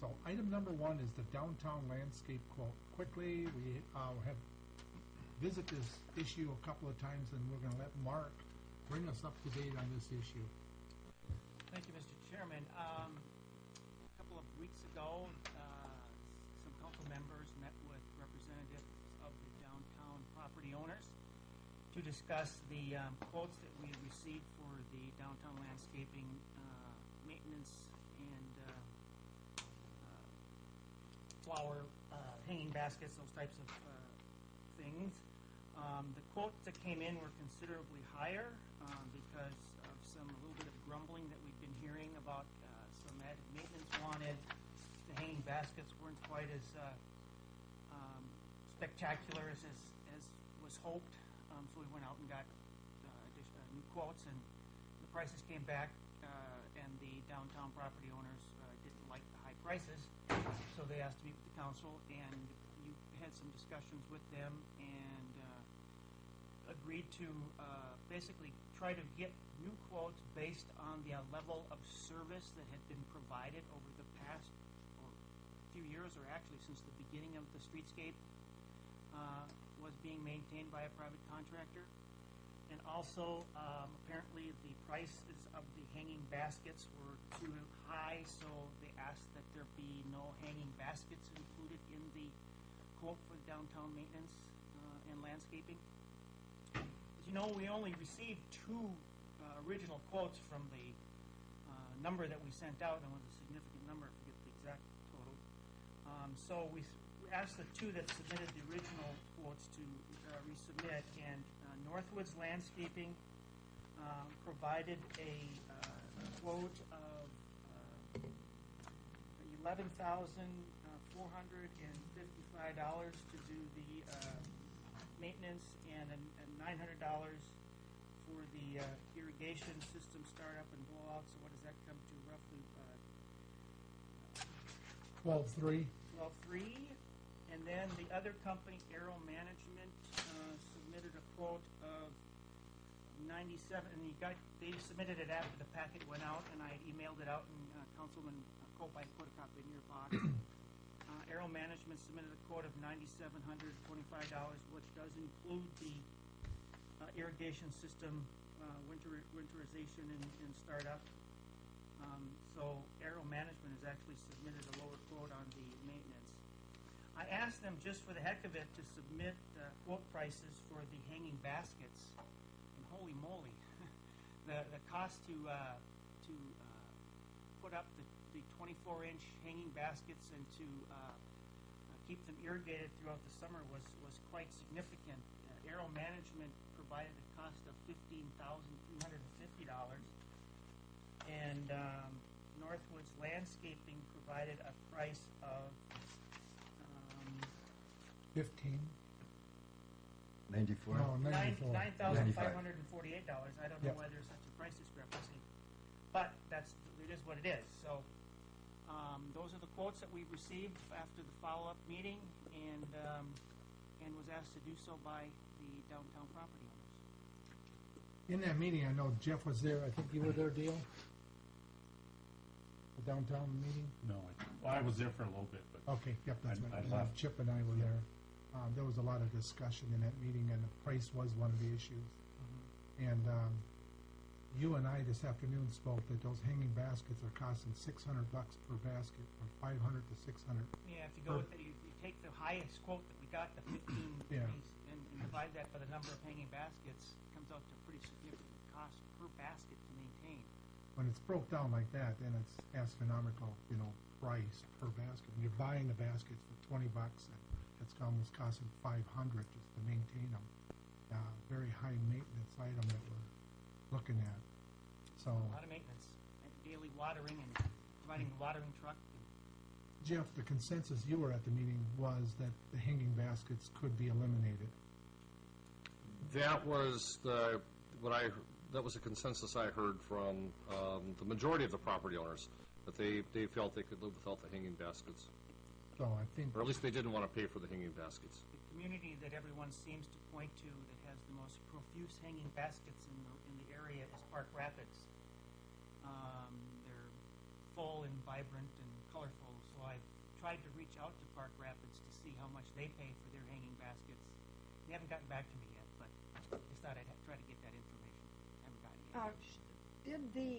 So item number 1 is the downtown landscape quote. Quickly, we have visited this issue a couple of times, and we're going to let Mark bring us up to date on this issue. Thank you, Mr. Chairman. A couple of weeks ago, some council members met with representatives of the downtown property owners to discuss the quotes that we received for the downtown landscaping maintenance and flower hanging baskets, those types of things. The quotes that came in were considerably higher because of a little bit of grumbling that we've been hearing about some added maintenance wanted. The hanging baskets weren't quite as spectacular as was hoped, so we went out and got new quotes, and the prices came back, and the downtown property owners didn't like the high prices, so they asked to meet with the council, and you had some discussions with them, and agreed to basically try to get new quotes based on the level of service that had been provided over the past few years, or actually since the beginning of the streetscape was being maintained by a private contractor. And also, apparently the prices of the hanging baskets were too high, so they asked that there be no hanging baskets included in the quote for downtown maintenance and landscaping. As you know, we only received 2 original quotes from the number that we sent out, and it was a significant number, I forget the exact total. So we asked the 2 that submitted the original quotes to resubmit, and Northwoods Landscaping provided a quote of $11,455 to do the maintenance, and $900 for the irrigation system startup and blowout. So what does that come to roughly? 12.3. 12.3. And then the other company, Aero Management, submitted a quote of 97, and they submitted it after the packet went out, and I emailed it out, and Councilman Cope, I put a copy in your box. Aero Management submitted a quote of $9,725, which does include the irrigation system winterization and startup. So Aero Management has actually submitted a lower quote on the maintenance. I asked them, just for the heck of it, to submit quote prices for the hanging baskets, and holy moly, the cost to put up the 24-inch hanging baskets and to keep them irrigated throughout the summer was quite significant. Aero Management provided a cost of $15,350, and Northwoods Landscaping provided a price of 15. 94. No, 94. $9,548. I don't know why there's such a price discrepancy, but it is what it is. So those are the quotes that we received after the follow-up meeting, and was asked to do so by the downtown property owners. In that meeting, I know Jeff was there. I think you were there, Dale? The downtown meeting? No, I was there for a little bit, but okay, yep, that's I right. left. Chip and I were there. There was a lot of discussion in that meeting, and the price was one of the issues. And you and I this afternoon spoke that those hanging baskets are costing $600 per basket, from 500 to 600. Yeah, if you go with you take the highest quote that we got, the 15 Yeah. piece, and divide that by the number of hanging baskets, it comes out to a pretty significant cost per basket to maintain. When it's broke down like that, then it's astronomical, price per basket. When you're buying the baskets for $20, and it's almost costing $500 just to maintain them. Very high maintenance item that we're looking at. So, a lot of maintenance, and daily watering, and providing the watering truck. Jeff, the consensus you were at the meeting was that the hanging baskets could be eliminated. That was the consensus I heard from the majority of the property owners, that they felt they could live without the hanging baskets. So I think, Or at least they didn't want to pay for the hanging baskets. The community that everyone seems to point to that has the most profuse hanging baskets in the area is Park Rapids. They're full and vibrant and colorful, so I tried to reach out to Park Rapids to see how much they pay for their hanging baskets. They haven't gotten back to me yet, but I just thought I'd try to get that information. Haven't gotten it yet. Did the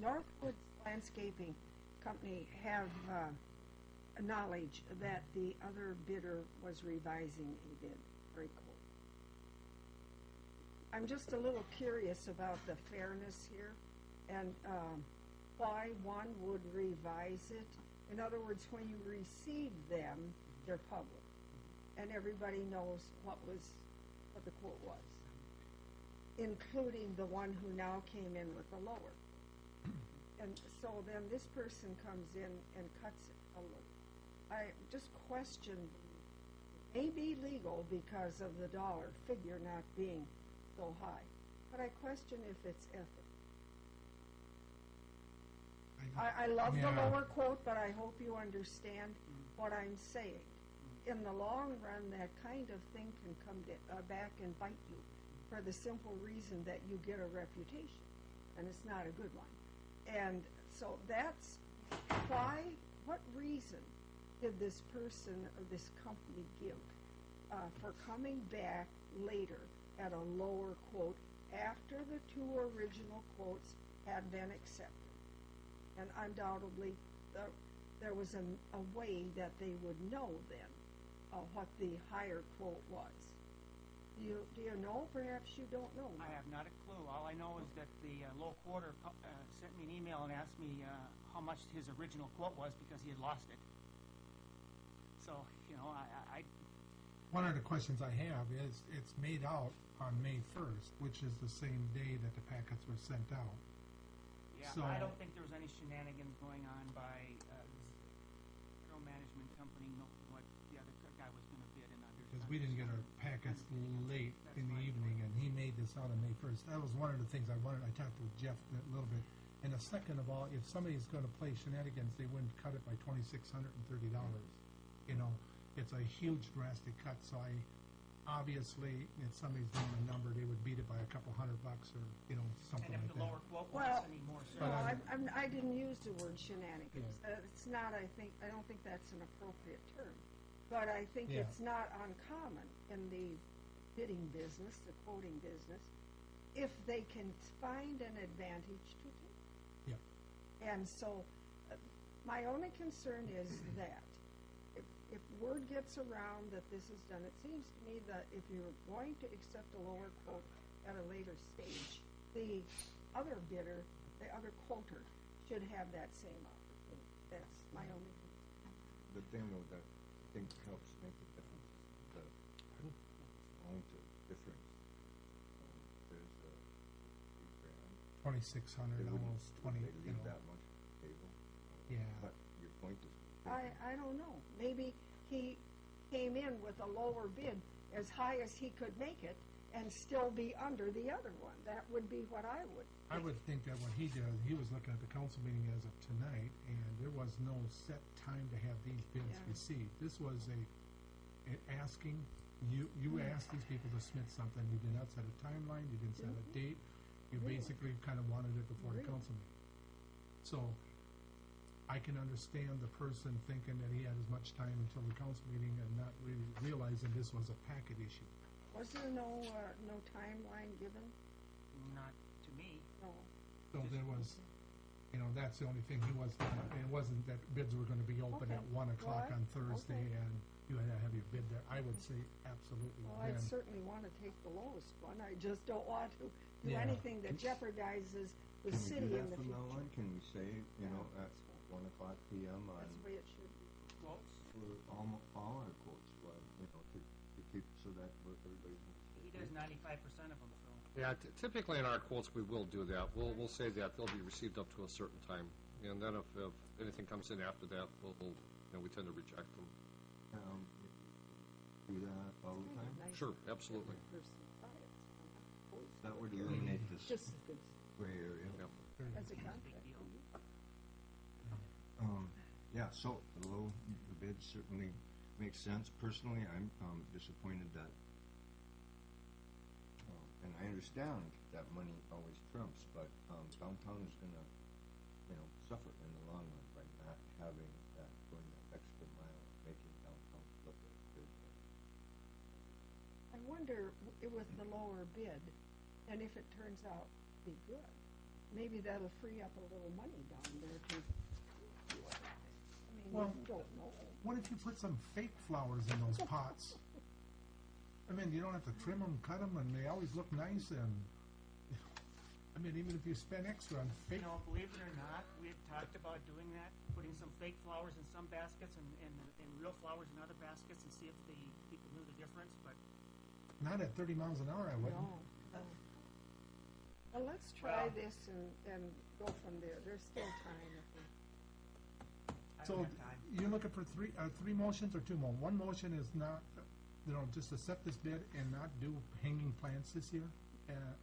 Northwoods Landscaping Company have knowledge that the other bidder was revising a bid or a quote? I'm just a little curious about the fairness here and why one would revise it. In other words, when you receive them, they're public, and everybody knows what the quote was, including the one who now came in with the lower. And so then this person comes in and cuts it a little. I just question, it may be legal because of the dollar figure not being so high, but I question if it's ethical. I love the Yeah. lower quote, but I hope you understand what I'm saying. In the long run, that kind of thing can come back and bite you for the simple reason that you get a reputation, and it's not a good one. And so that's why, what reason did this person or this company give for coming back later at a lower quote after the two original quotes had been accepted? And undoubtedly, there was a way that they would know then what the higher quote was. Do you know? Perhaps you don't know. I have not a clue. All I know is that the low quarter sent me an email and asked me how much his original quote was because he had lost it. So, I One of the questions I have is, it's made out on May 1st, which is the same day that the packets were sent out. yeah, So- I don't think there was any shenanigans going on by this management company, what the other guy was going to bid and under. Because we didn't get our packets late That's in the my evening, point. and he made this out on May 1st. That was one of the things I talked to Jeff a little bit. And the second of all, if somebody's gonna play shenanigans, they wouldn't cut it by $2,630. It's a huge drastic cut, so obviously, if somebody's doing a number, they would beat it by a couple $100 or, something And like if the lower that. quote Well, was any more No, certain. I didn't use the word shenanigans. Yeah. It's not, I don't think that's an appropriate term. But I think Yeah. it's not uncommon in the bidding business, the quoting business, if they can find an advantage to take. Yeah. And so, my only concern is that if word gets around that this is done, it seems to me that if you're going to accept a lower quote at a later stage, the other bidder, the other quoter, should have that same opportunity. That's my only concern. The thing though that I think helps make the difference is the amount of difference. There's a $3,000. 2,600, almost 20, They leave that much on the table. Yeah. But your point is. I don't know. Maybe he came in with a lower bid as high as he could make it and still be under the other one. That would be what I would. I would think that what he did, he was looking at the council meeting as of tonight, and there was no set time to have these bids Yeah. received. This was asking, you asked these people to submit something, you did not set a timeline, you didn't set a date, you Really? basically kind of wanted it before the Really? council meeting. So, I can understand the person thinking that he had as much time until the council meeting and not really realizing this was a packet issue. Was there no timeline given? Not to me. No. So there was, that's the only thing, it wasn't that bids were gonna be open at Okay. 1 o'clock Well, on Thursday, okay. and you had to have your bid there. I would say absolutely Well, I'd then. certainly want to take the lowest one. I just don't want to do Yeah. anything that jeopardizes the Can city we do in that the from now future. on? Can we say, at 1:00 PM on, That's the way it should be. Quotes. for all our quotes, to keep, so that everybody can. He does 95% of them, so. Yeah, typically in our quotes, we will do that. We'll say that they'll be received up to a certain time. And then if anything comes in after that, we tend to reject them. Do that all the time? Nice Sure, absolutely. person to buy it. That would eliminate this Just as good gray area. Yeah. as a Big contract. deal. Yeah, so the bid certainly makes sense. Personally, I'm disappointed that, and I understand that money always trumps, but downtown is gonna, suffer in the long run by not having that, going that extra mile wonder with the lower bid, and if it turns out to be good, maybe that'll free up a little money down there to do it. I mean, Well- you don't know. What if you put some fake flowers in those pots? I mean, you don't have to trim them, cut them, and they always look nice, and, I mean, even if you spend extra on fake, You know, believe it or not, we had talked about doing that, putting some fake flowers in some baskets and real flowers in other baskets and see if the people knew the difference, but not at 30 miles an hour, I wouldn't. No. Well, let's try Well- this and go from there. There's still time. If we- I So, don't have time. you're looking for three motions or two more? One motion is not, just accept this bid and not do hanging plants this year?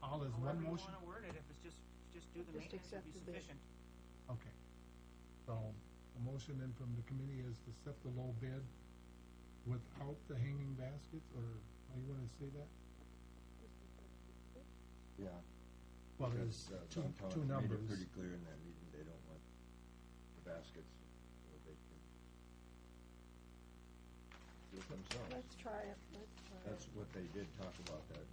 All as one However you motion? wanna word it, if it's just do the Just maintenance, it'd accept be the bid. sufficient. Okay. So, the motion then from the committee is to set the low bid without the hanging baskets, or how you wanna say that? Yeah. Well, Because, there's downtown two made it numbers. pretty clear in that meeting, they don't want the baskets, so they can do it themselves. Let's try it. Let's try That's it. what they did talk about, that,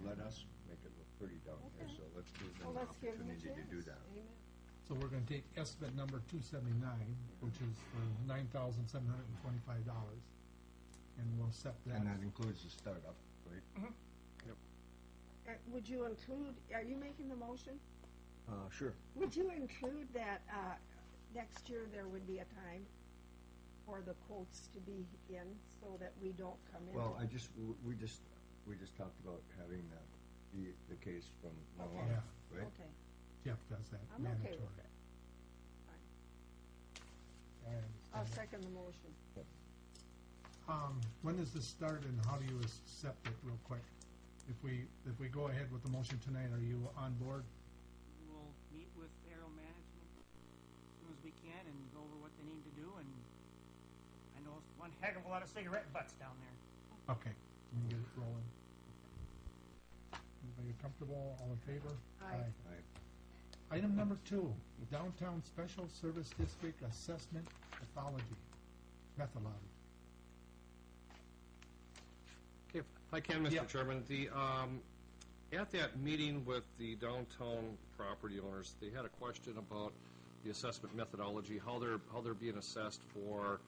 let us make it look pretty down here, Okay. so let's give Well, them an let's give them a opportunity to do chance. that. Amen. So we're gonna take estimate number 279, which is for $9,725, and we'll set that. And that includes the startup, right? Would you include, are you making the motion? Sure. Would you include that next year there would be a time for the quotes to be in so that we don't come in? Well, we just talked about having that be the case from now on, Yeah. right? Okay, Jeff does that, I'm mandatory. okay with it. I I'll understand second the motion. Yep. that. When does this start and how do you accept it real quick? If we go ahead with the motion tonight, are you on board? We'll meet with Aero Management as soon as we can and go over what they need to do, and I know it's one heck of a lot of cigarette butts down there. Okay, we can get it rolling. Everybody comfortable, all in favor? Aye. Item number 2, Downtown Special Service District Assessment Methodology. Okay, if I can, Yeah. Mr. Chairman, at that meeting with the downtown property owners, they had a question about the assessment methodology, how they're being assessed for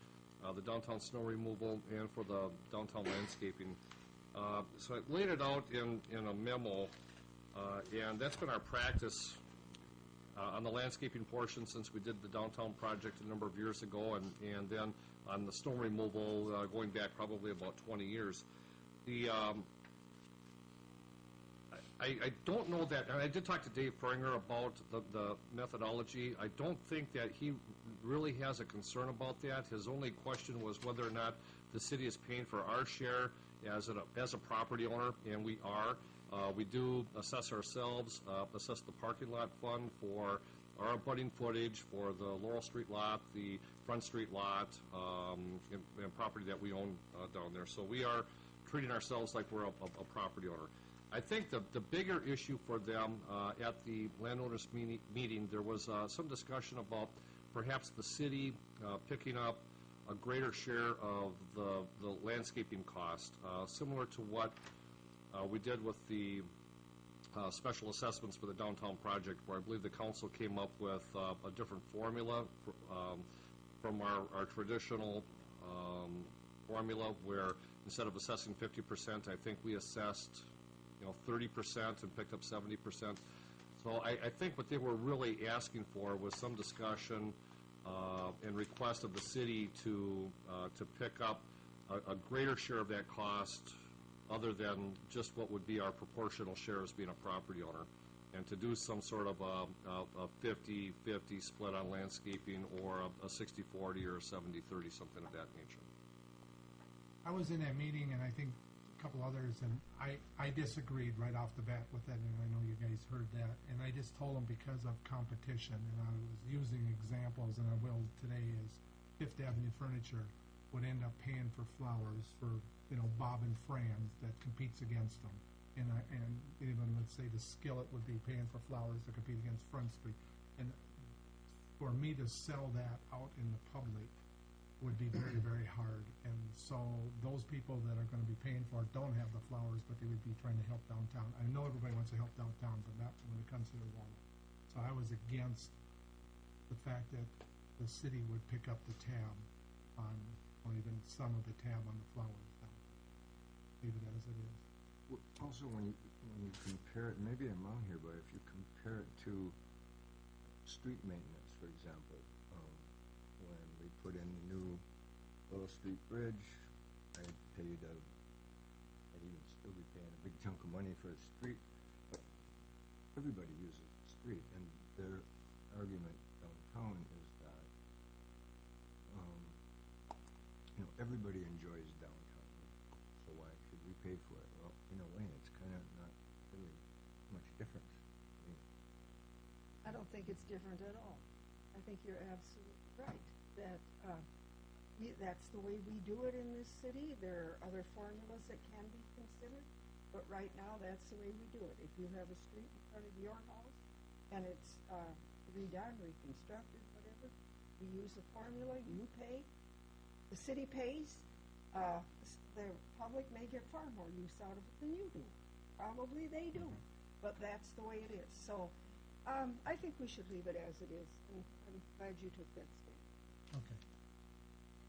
the downtown snow removal and for the downtown landscaping. So I laid it out in a memo, and that's been our practice on the landscaping portion since we did the downtown project a number of years ago, and then on the snow removal going back probably about 20 years. I don't know that, and I did talk to Dave Brainerd about the methodology. I don't think that he really has a concern about that. His only question was whether or not the city is paying for our share as a property owner, and we are. We do assess ourselves, assess the parking lot fund for our abutting footage for the Laurel Street lot, the Front Street lot, and property that we own down there. So we are treating ourselves like we're a property owner. I think the bigger issue for them at the landowners meeting, there was some discussion about perhaps the city picking up a greater share of the landscaping cost, similar to what we did with the special assessments for the downtown project, where I believe the council came up with a different formula from our traditional formula, where instead of assessing 50%, I think we assessed 30% and picked up 70%. So I think what they were really asking for was some discussion and request of the city to pick up a greater share of that cost other than just what would be our proportional share as being a property owner, and to do some sort of a 50-50 split on landscaping, or a 60-40 or a 70-30, something of that nature. I was in that meeting, and I think a couple others, and I disagreed right off the bat with that, and I know you guys heard that, and I just told them because of competition, and I was using examples, and I will today, is Fifth Avenue Furniture would end up paying for flowers for, Bob and Franz that competes against them. And even, let's say, the Skillet would be paying for flowers to compete against Front Street. And for me to sell that out in the public, would be very, very hard. And so those people that are gonna be paying for it don't have the flowers, but they would be trying to help downtown. I know everybody wants to help downtown, but not when it comes to their wallet. So I was against the fact that the city would pick up the tab on, or even some of the tab on the flowers. Leave it as it is. Also, when you compare it, maybe I'm wrong here, but if you compare it to street maintenance, for example, when we put in the new Willow Street Bridge, I paid I'd even still be paying a big chunk of money for a street, but everybody uses the street, and their argument downtown is that, everybody enjoys downtown, so why should we pay for it? Well, in a way, it's kind of not really much difference. I don't think it's different at all. I think you're absolutely right, that, that's the way we do it in this city. There are other formulas that can be considered, but right now, that's the way we do it. If you have a street in front of your house, and it's, redone, reconstructed, whatever, we use a formula, you pay, the city pays, the public may get far more use out of it than you do. Probably they do, but that's the way it is. So, I think we should leave it as it is, and I'm glad you took that stand. Okay.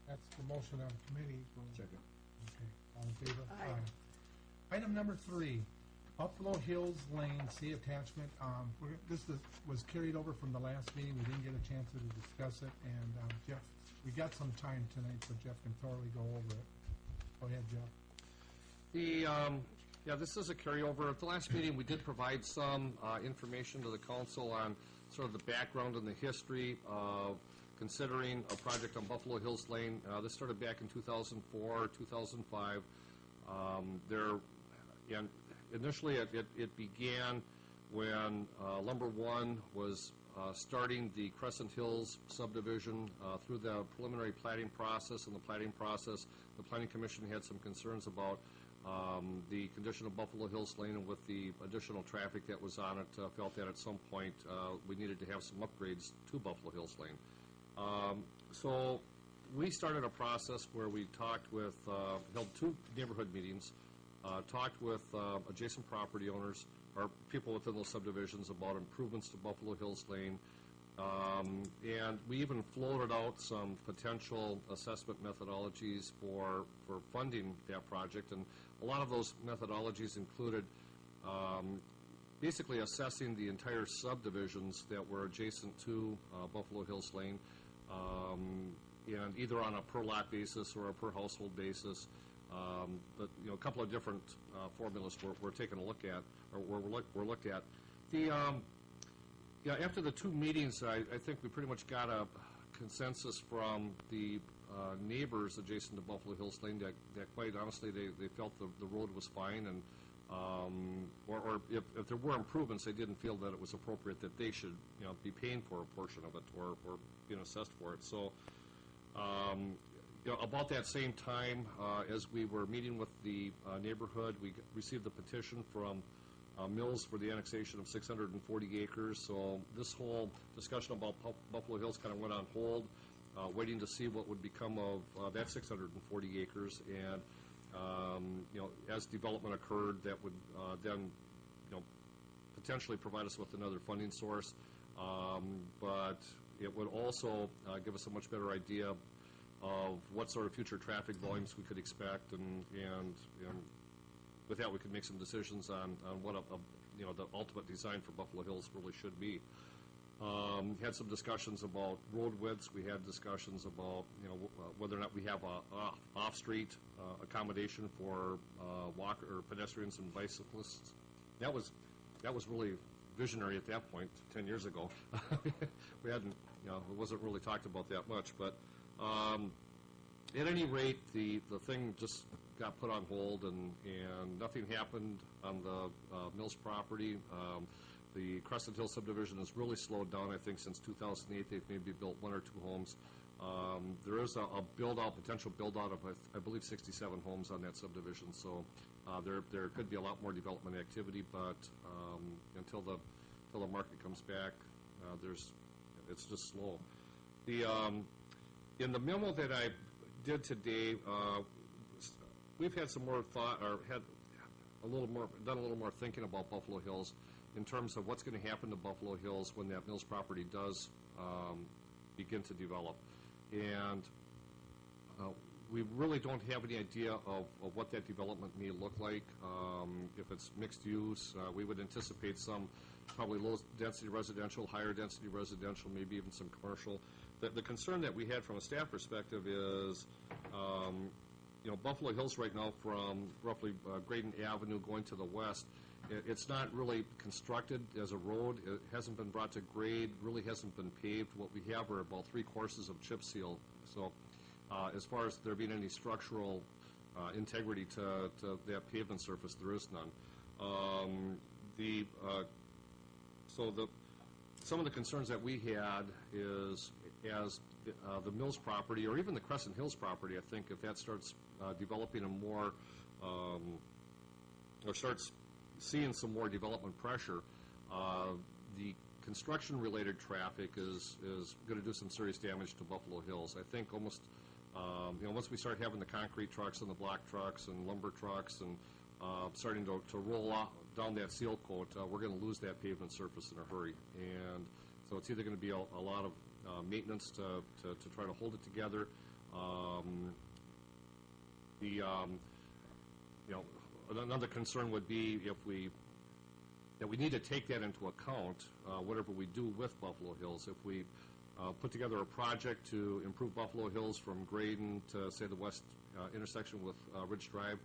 That's the motion on the committee. Second. Okay, all in favor? Aye. Item number 3, Buffalo Hills Lane, see attachment. Was carried over from the last meeting. We didn't get a chance to discuss it, and Jeff, we got some time tonight, so Jeff can thoroughly go over it. Go ahead, Jeff. This is a carryover. At the last meeting, we did provide some information to the council on sort of the background and the history of considering a project on Buffalo Hills Lane. This started back in 2004, 2005. Initially, it began when Lumber One was starting the Crescent Hills subdivision through the preliminary platting process. In the platting process, the Planning Commission had some concerns about the condition of Buffalo Hills Lane, and with the additional traffic that was on it, felt that at some point we needed to have some upgrades to Buffalo Hills Lane. So we started a process where we talked with, held 2 neighborhood meetings, talked with adjacent property owners or people within those subdivisions about improvements to Buffalo Hills Lane. And we even floated out some potential assessment methodologies for funding that project. And a lot of those methodologies included basically assessing the entire subdivisions that were adjacent to Buffalo Hills Lane, and either on a per lot basis or a per household basis. But a couple of different formulas we're taking a look at, or we're looked at. After the 2 meetings, I think we pretty much got a consensus from the neighbors adjacent to Buffalo Hills Lane that quite honestly they felt the road was fine, and or if there were improvements, they didn't feel that it was appropriate that they should be paying for a portion of it or being assessed for it. So about that same time, as we were meeting with the neighborhood, we received the petition from Mills for the annexation of 640 acres. So this whole discussion about Buffalo Hills kind of went on hold, waiting to see what would become of that 640 acres. And as development occurred, that would then potentially provide us with another funding source. But it would also give us a much better idea of what sort of future traffic volumes we could expect, and with that we could make some decisions on what the ultimate design for Buffalo Hills really should be. Had some discussions about road widths. We had discussions about whether or not we have a off-street accommodation for walker or pedestrians and bicyclists. That was really visionary at that point 10 years ago. We hadn't, it wasn't really talked about that much, but at any rate, the thing just got put on hold, and nothing happened on the Mills property. The Crescent Hill subdivision has really slowed down. I think since 2008, they've maybe built 1 or 2 homes. There is a potential build-out of, I believe, 67 homes on that subdivision. So there could be a lot more development activity, but until the market comes back, it's just slow. In the memo that I did today, we've had some more thought, or had done a little more thinking about Buffalo Hills in terms of what's going to happen to Buffalo Hills when that Mills property does begin to develop. And we really don't have any idea of what that development may look like. If it's mixed use, we would anticipate some probably low-density residential, higher-density residential, maybe even some commercial. The concern that we had from a staff perspective is, Buffalo Hills right now from roughly Graydon Avenue going to the west, it's not really constructed as a road. It hasn't been brought to grade, really hasn't been paved. What we have are about 3 courses of chip seal. So as far as there being any structural integrity to that pavement surface, there is none. Some of the concerns that we had is as the Mills property, or even the Crescent Hills property, I think if that starts developing a more, or starts seeing some more development pressure, the construction-related traffic is going to do some serious damage to Buffalo Hills. I think almost, once we start having the concrete trucks and the block trucks and lumber trucks and starting to roll down that seal coat, we're going to lose that pavement surface in a hurry. And so it's either going to be a lot of maintenance to try to hold it together. Another concern would be that we need to take that into account, whatever we do with Buffalo Hills. If we put together a project to improve Buffalo Hills from Graydon to, say, the west intersection with Ridge Drive,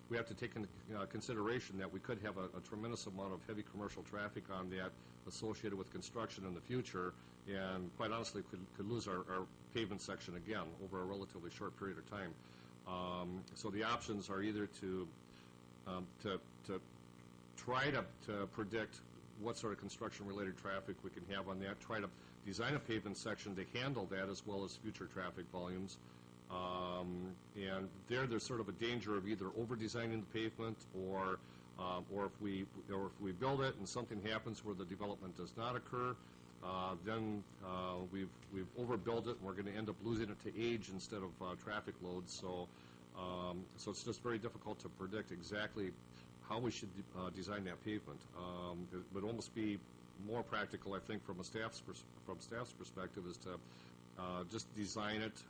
we have to take into consideration that we could have a tremendous amount of heavy commercial traffic on that associated with construction in the future, and quite honestly could lose our pavement section again over a relatively short period of time. So the options are either to try to predict what sort of construction-related traffic we can have on that, try to design a pavement section to handle that as well as future traffic volumes. And there's sort of a danger of either over-designing the pavement or if we build it and something happens where the development does not occur, then we've overbuilt it and we're going to end up losing it to age instead of traffic loads. So it's just very difficult to predict exactly how we should design that pavement. It would almost be more practical, I think, from staff's perspective, is to just design it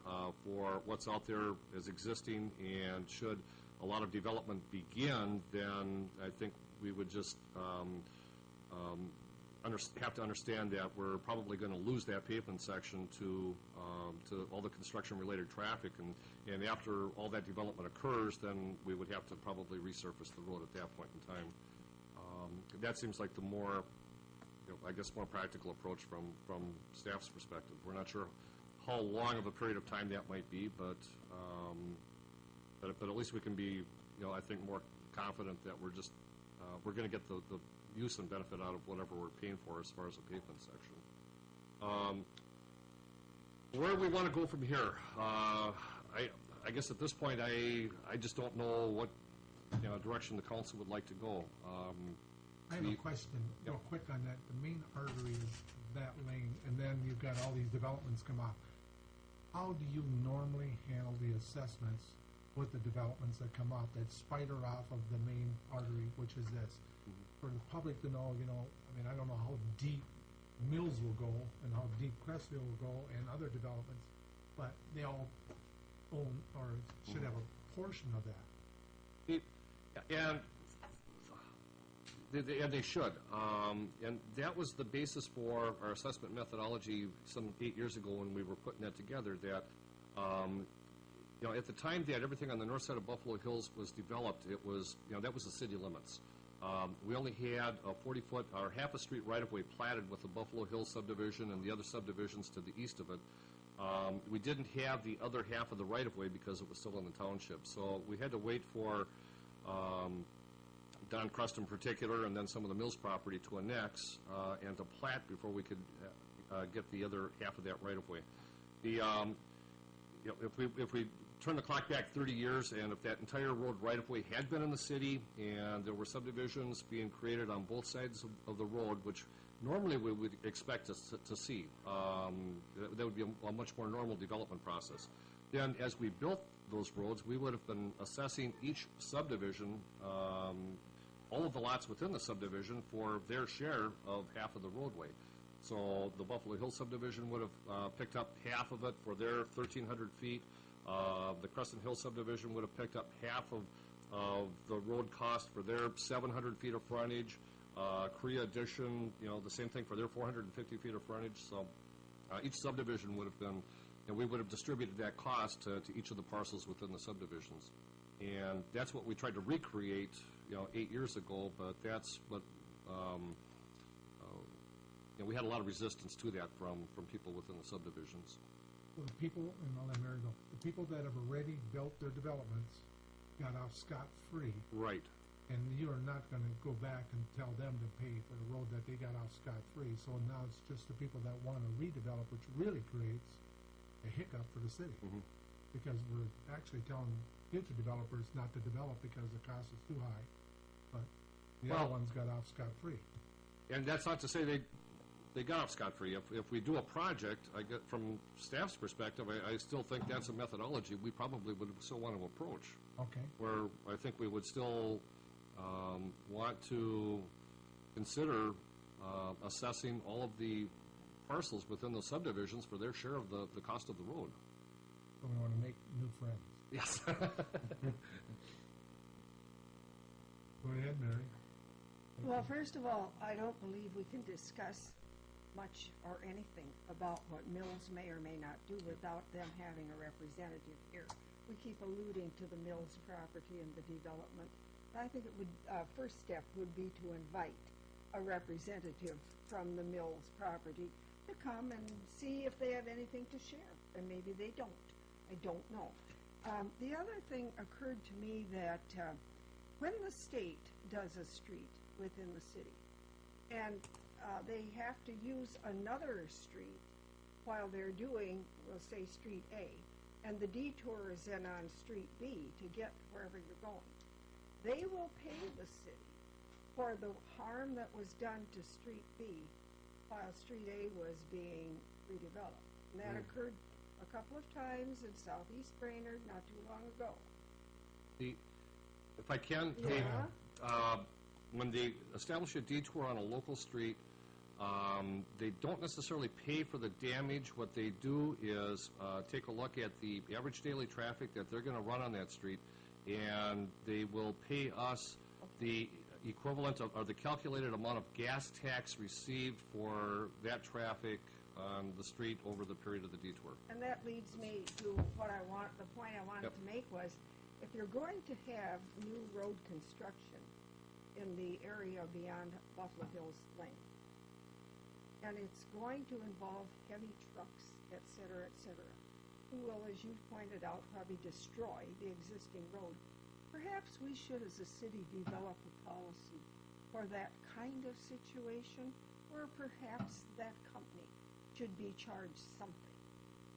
for what's out there as existing, and should a lot of development begin, then I think we would just have to understand that we're probably going to lose that pavement section to all the construction-related traffic, and after all that development occurs, then we would have to probably resurface the road at that point in time. That seems like the more, I guess, more practical approach from staff's perspective. We're not sure how long of a period of time that might be, but at least we can be, I think, more confident that we're going to get the use and benefit out of whatever we're paying for as far as the pavement section. Where do we want to go from here? I guess at this point, I just don't know what direction the council would like to go. I have a question, real quick on that. The main artery is that lane, and then you've got all these developments come up. How do you normally handle the assessments with the developments that come up that spider off of the main artery, which is this? For the public to know, I don't know how deep Mills will go and how deep Crestville will go and other developments, but they all own or should have a portion of that. And they should. And that was the basis for our assessment methodology some 8 years ago when we were putting that together, that at the time that everything on the north side of Buffalo Hills was developed, it was, that was the city limits. We only had a 40-foot or half a street right-of-way platted with the Buffalo Hills subdivision and the other subdivisions to the east of it. We didn't have the other half of the right-of-way because it was still in the township. So we had to wait for Don Crust in particular, and then some of the Mills property to annex and to plat before we could get the other half of that right-of-way. If we turn the clock back 30 years, and if that entire road right-of-way had been in the city, and there were subdivisions being created on both sides of the road, which normally we would expect to see, that would be a much more normal development process. then as we built those roads, we would have been assessing each subdivision, all of the lots within the subdivision for their share of half of the roadway. So the Buffalo Hill subdivision would have picked up half of it for their 1,300 feet. The Crescent Hill subdivision would have picked up half of the road cost for their 700 feet of frontage. Korea Addition, the same thing for their 450 feet of frontage. So each subdivision would have been, and we would have distributed that cost to each of the parcels within the subdivisions. And that's what we tried to recreate, 8 years ago, but that's what, we had a lot of resistance to that from people within the subdivisions. Well, the people, and I'll let Mary go, the people that have already built their developments got off scot-free, Right. and you are not gonna go back and tell them to pay for the road that they got off scot-free. So now it's just the people that wanna redevelop, which really creates a hiccup for the city. Mhm. Because we're actually telling future developers not to develop because the cost is too high. But the other Well- ones got off scot-free. And that's not to say they got off scot-free. If we do a project, I get, from staff's perspective, I still think that's a methodology we probably would still want to approach, Okay, where I think we would still want to consider assessing all of the parcels within those subdivisions for their share of the cost of the road. so we wanna make new friends. Yes. Go ahead, Mary. Well, first of all, I don't believe we can discuss much or anything about what Mills may or may not do without them having a representative here. We keep alluding to the Mills property and the development. I think it would, first step would be to invite a representative from the Mills property to come and see if they have anything to share, and maybe they don't. I don't know. The other thing occurred to me that when the state does a street within the city, and they have to use another street while they're doing, we'll say, Street A, and the detour is in on Street B to get wherever you're going, they will pay the city for the harm that was done to Street B while Street A was being redeveloped. And that occurred a couple of times in southeast Brainerd not too long ago. If I can, Yeah. when they establish a detour on a local street, they don't necessarily pay for the damage. What they do is take a look at the average daily traffic that they're going to run on that street, and they will pay us the equivalent of, or the calculated amount of gas tax received for that traffic on the street over the period of the detour. And that leads me to what I want, the point I wanted Yep. to make was, if you're going to have new road construction in the area beyond Buffalo Hills Lane, and it's going to involve heavy trucks, et cetera, who will, as you pointed out, probably destroy the existing road, perhaps we should, as a city, develop a policy for that kind of situation, or perhaps that company should be charged something.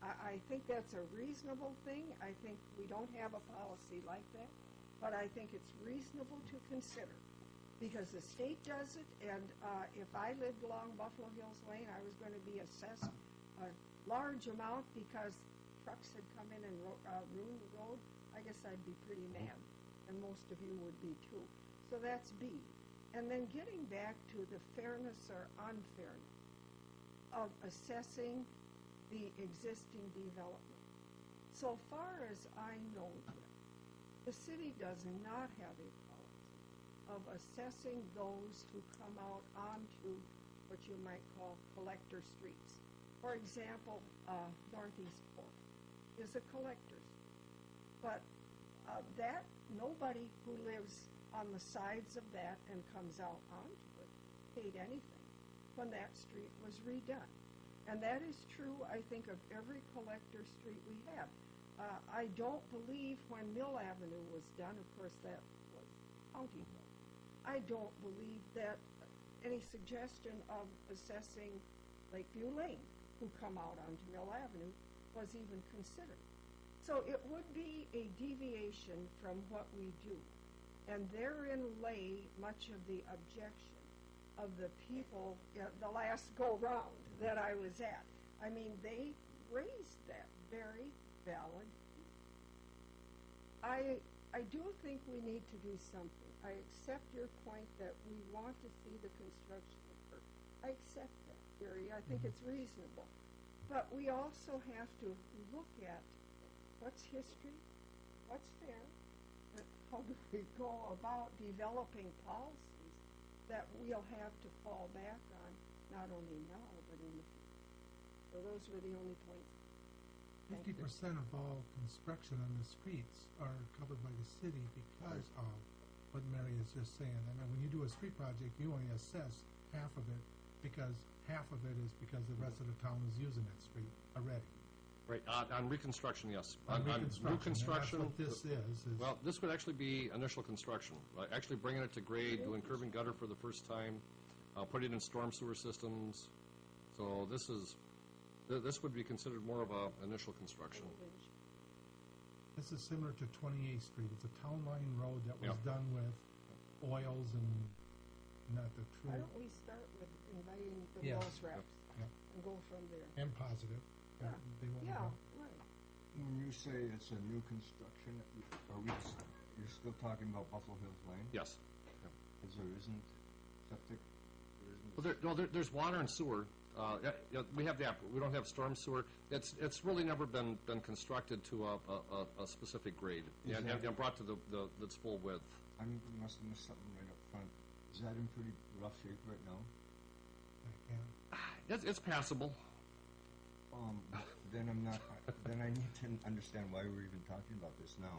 I think that's a reasonable thing. I think we don't have a policy like that, but I think it's reasonable to consider, because the state does it, and if I lived along Buffalo Hills Lane, I was going to be assessed a large amount because trucks had come in and ruined the road. I guess I'd be pretty mad, and most of you would be too. So that's B. And then getting back to the fairness or unfairness of assessing the existing development. So far as I know, the city does not have a policy of assessing those who come out onto what you might call collector streets. For example, Northeast Fork is a collector street, but that nobody who lives on the sides of that and comes out onto it paid anything when that street was redone. And that is true, I think, of every collector street we have. I don't believe when Mill Avenue was done, of course that was county road, I don't believe that any suggestion of assessing Lakeview Lane, who come out onto Mill Avenue, was even considered. So it would be a deviation from what we do. And therein lay much of the objection of the people the last go-round that I was at. I mean, they raised that very valid I do think we need to do something. I accept your point that we want to see the construction occur. I accept that, Gary. I think it's reasonable. But we also have to look at what's history, what's fair, and how do we go about developing policies that we'll have to fall back on, not only now, but in the future. So those were the only points. Thank you. 50% of all construction on the streets are covered by the city because of what Mary is just saying. And then when you do a street project, you only assess half of it because half of it is because the rest of the town is using that street already. Right, on reconstruction, yes. On new construction. and that's what this is. Well, this would actually be initial construction, actually bringing it to grade, doing curb and gutter for the first time, putting in storm sewer systems. So this would be considered more of a initial construction. This is similar to 28th Street. It's a town line road that was Yeah. done with oils and not the Why true don't we start with inviting the Yeah. Wells reps Yeah. and go from there? and positive. Yeah. They want to Yeah, go. right. When you say it's a new construction, you're still talking about Buffalo Hills Lane? Yes. Because there isn't septic, Well, there's water and sewer. We have that. But we don't have storm sewer. It's really never been constructed to a specific grade and brought to its full width. I must have missed something right up front. Is that in pretty rough shape right now? I can't. It's passable. Then then I need to understand why we're even talking about this now.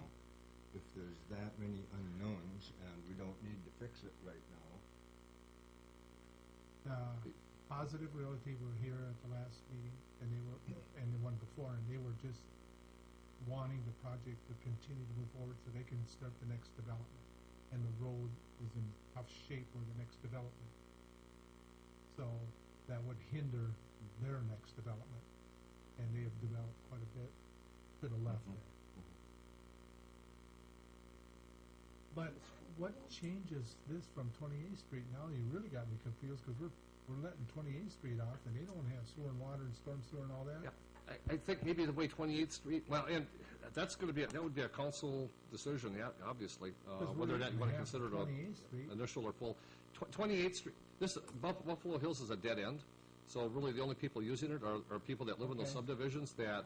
If there's that many unknowns and we don't need to fix it right now. Positive Realty were here at the last meeting, and the one before, and they were just wanting the project to continue to move forward so they can start the next development. And the road is in tough shape for the next development. So that would hinder their next development. And they have developed quite a bit to the left there. But what changes this from 28th Street now? You really got me confused because we're letting 28th Street off and they don't have sewer and water and storm sewer and all that. Yeah. I think maybe the way 28th Street, well, and that would be a council decision, yeah, obviously, whether or not you want to consider it 28th Street. initial or full. 28th Street, Buffalo Hills is a dead end, so really the only people using it are people that live in those Okay. subdivisions that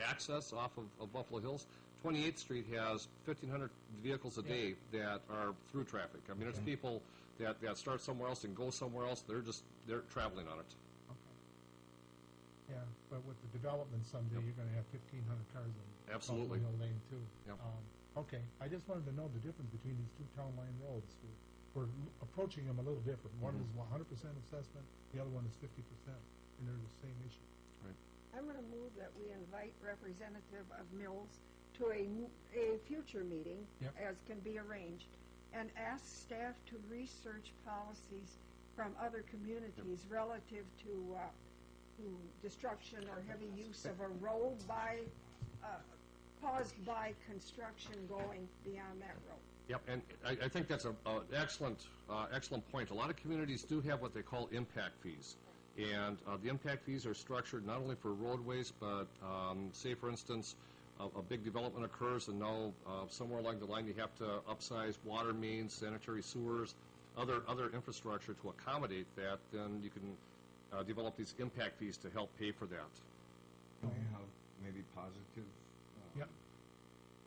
access off of Buffalo Hills. 28th Street has 1,500 vehicles a day that are through traffic. I mean, it's people that start somewhere else and go somewhere else. They're traveling on it. Okay. Yeah, but with the development someday, you're gonna have 1,500 cars on Absolutely. Buffalo Hill Lane too. Yep. Okay, I just wanted to know the difference between these two town line roads. We're approaching them a little different. One is 100% assessment, the other one is 50%, and they're the same issue. I'm going to move that we invite representative of Mills to a future meeting, Yep. as can be arranged, and ask staff to research policies from other communities relative to destruction or heavy use of a road caused by construction going beyond that road. Yep, and I think that's an excellent point. A lot of communities do have what they call impact fees. And the impact fees are structured not only for roadways, but say, for instance, a big development occurs and now somewhere along the line you have to upsize water mains, sanitary sewers, other infrastructure to accommodate that, then you can develop these impact fees to help pay for that. Can we have maybe positive Yep.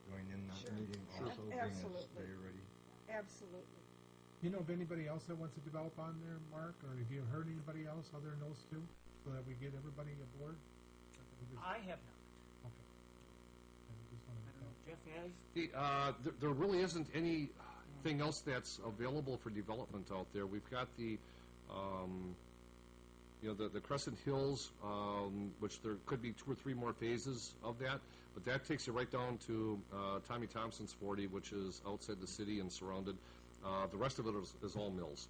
going in that Sure. meeting Sure. also being Absolutely. they already? Absolutely. You know of anybody else that wants to develop on there, Mark, or have you heard anybody else other than those two, so that we get everybody aboard? I have not. Okay. I don't know, Jeff has? There really isn't anything else that's available for development out there. We've got the Crescent Hills, which there could be 2 or 3 more phases of that, but that takes you right down to Tommy Thompson's 40, which is outside the city and surrounded. The rest of it is all mills.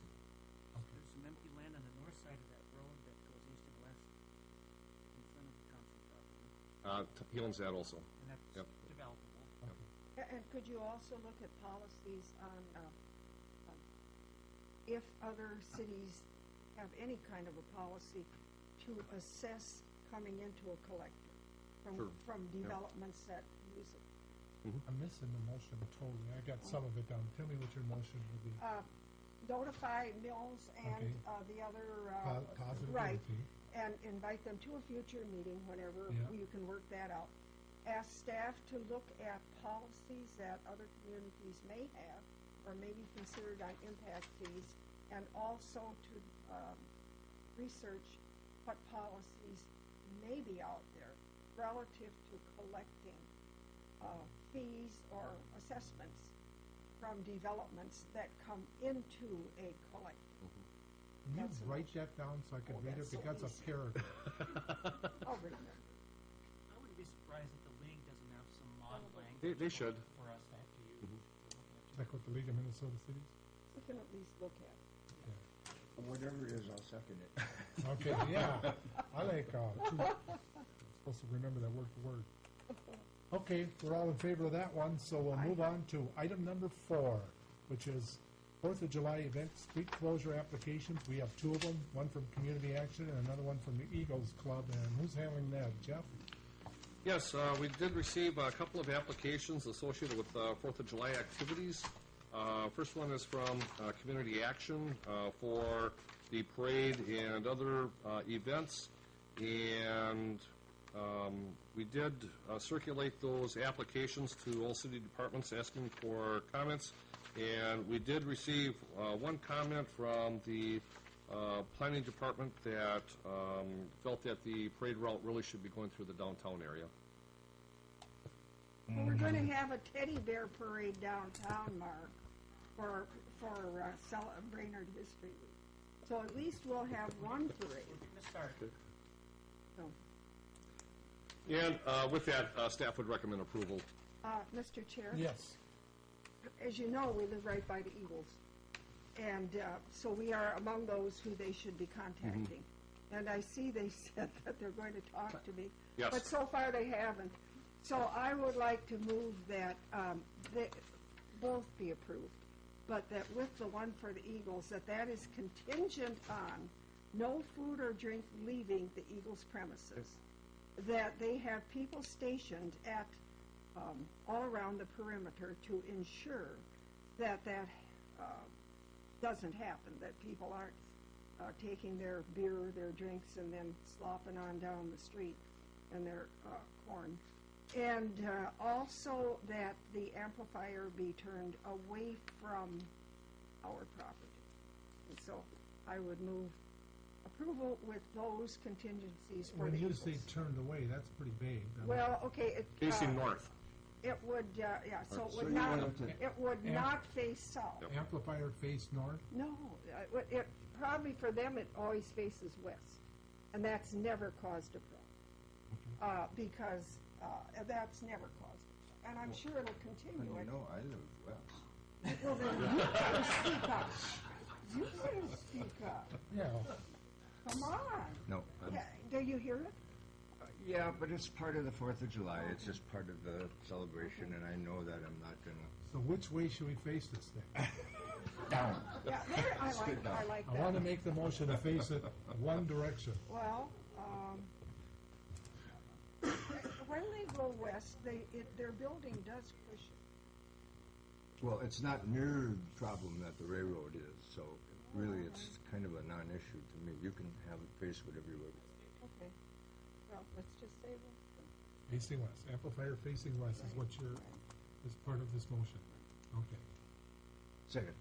There's some empty land on the north side of that road that goes east and west in front of the Thompson property, He owns that also. and that's Yep. developable. And could you also look at policies on if other cities have any kind of a policy to assess coming into a collector Sure. from developments that use it? I'm missing the motion totally. I got some of it down. Tell me what your motion would be. Notify Mills and, Okay. the other, Positive right, Realty. and invite them to a future meeting whenever Yeah. you can work that out. Ask staff to look at policies that other communities may have or may be considered on impact fees, and also to research what policies may be out there relative to collecting fees or assessments from developments that come into a collective. Can you That's a write motion. that down so I can Oh, read it? that's so Because it's a easy. paragraph. I'll remember. I wouldn't be surprised if the league doesn't have some mod language. They should. For us to have to use. Like with the League of Minnesota Cities? We can at least look at it. Whatever it is, I'll second it. Okay, yeah. I like, supposed to remember that word for word. Okay, we're all in favor of that one, so we'll move on to item number 4, which is 4th of July event street closure applications. We have 2 of them, one from Community Action and another one from the Eagles Club. And who's handling that, Jeff? Yes, we did receive a couple of applications associated with 4th of July activities. First one is from Community Action for the parade and other events. And we did circulate those applications to all city departments asking for comments. And we did receive one comment from the planning department that felt that the parade route really should be going through the downtown area. Well, we're gonna have a teddy bear parade downtown, Mark, for Brainerd History Week. So at least we'll have one parade. We're getting a start. So, And with that, staff would recommend approval. Mr. Chair? Yes. As you know, we live right by the Eagles. And so we are among those who they should be contacting. And I see they said that they're going to talk to me. Yes. But so far they haven't. So I would like to move that they both be approved, but that with the one for the Eagles, that is contingent on no food or drink leaving the Eagles premises. That they have people stationed at all around the perimeter to ensure that doesn't happen, that people aren't taking their beer or their drinks and then slopping on down the street and their corn. And also that the amplifier be turned away from our property. And so I would move approval with those contingencies for When the you Eagles. say turned away, that's pretty vague. I mean, Well, okay, it. Facing north. It would, yeah, so it So would you not, want it to- it would Yeah. not face south. Amplifier face north? No, it, probably for them, it always faces west. And that's never caused a problem. Because, that's never caused a problem. And I'm sure it'll continue. You know, I live west. Well, then you better speak up. You better speak up. Yeah. Come on. No. Yeah, do you hear it? Yeah, but it's part of the 4th of July. It's just part of the celebration, and I know that I'm not gonna. So which way should we face this thing? Down. Yeah, there, I like I want to that. make the motion to face it one direction. Well, when they go west, their building does push it. Well, it's not near the problem that the railroad is, so really it's kind of a non-issue to me. You can have it face whatever you want. Okay. Well, let's just say that. Facing west. Amplifier facing west is what is part of this motion. Okay. Second.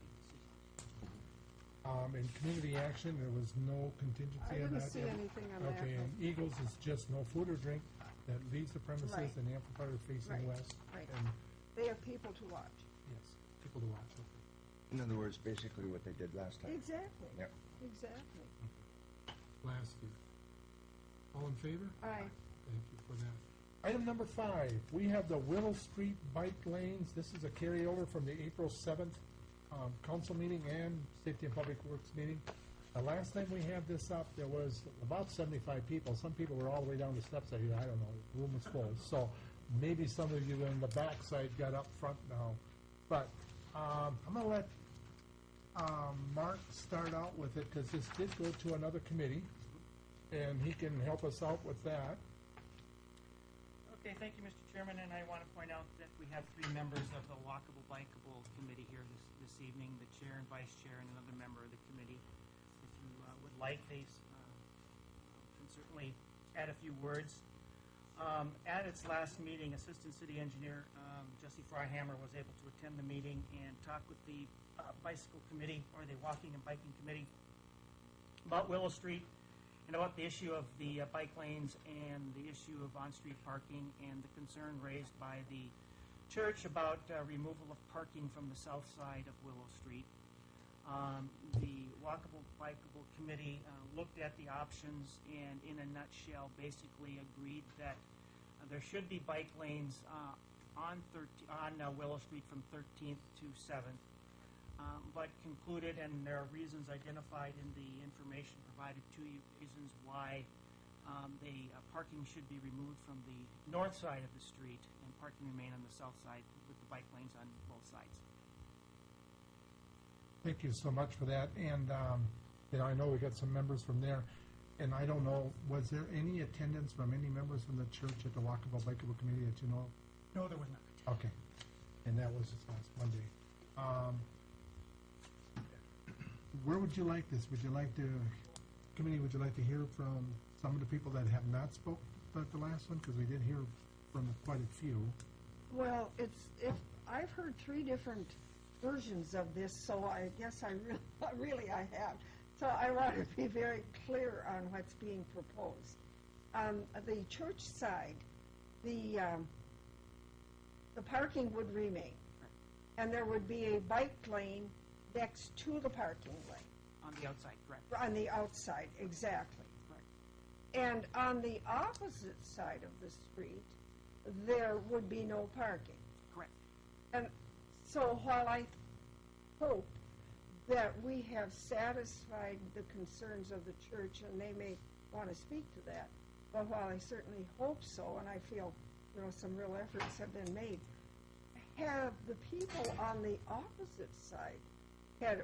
In community action, there was no contingency I on didn't that. see anything on that. Okay, and Eagles is just no food or drink that leaves the premises Right. and amplifier facing Right, west. right. And, They have people to watch. yes, people to watch. Okay. In other words, basically what they did last time. Exactly. Yep. Exactly. Last year. All in favor? Aye. Thank you for that. Item number 5, we have the Willow Street bike lanes. This is a carryover from the April 7th council meeting and Safety and Public Works meeting. The last time we had this up, there was about 75 people. Some people were all the way down the steps. I don't know, the room was full. So maybe some of you in the backside got up front now. But I'm going to let Mark start out with it because this did go to another committee, and he can help us out with that. Okay, thank you, Mr. Chairman, and I want to point out that we have 3 members of the Walkable Bikeable Committee here this evening, the chair and vice chair and another member of the committee. If you would like, they can certainly add a few words. At its last meeting, Assistant City Engineer Jesse Fryhammer was able to attend the meeting and talk with the bicycle committee, or the walking and biking committee, about Willow Street and about the issue of the bike lanes and the issue of on-street parking and the concern raised by the church about removal of parking from the south side of Willow Street. The Walkable Bikeable Committee looked at the options and, in a nutshell, basically agreed that there should be bike lanes on Willow Street from 13th to 7th, but concluded, and there are reasons identified in the information provided to you, reasons why the parking should be removed from the north side of the street and parking remain on the south side with the bike lanes on both sides. Thank you so much for that, and, I know we got some members from there, and I don't know, was there any attendance from any members from the church at the Walkable Bikeable Committee that you know of? No, there was not. Okay, and that was just last Monday. Where would you like this? Would you like to hear from some of the people that have not spoke at the last one? Because we did hear from quite a few. Well, I've heard 3 different versions of this, so I guess I have. So I want to be very clear on what's being proposed. The church side, the parking would remain, and there would be a bike lane next to the parking lane. On the outside, correct. On the outside, exactly. Correct. And on the opposite side of the street, there would be no parking. Correct. And so while I hope that we have satisfied the concerns of the church, and they may want to speak to that, but while I certainly hope so, and I feel some real efforts have been made, have the people on the opposite side had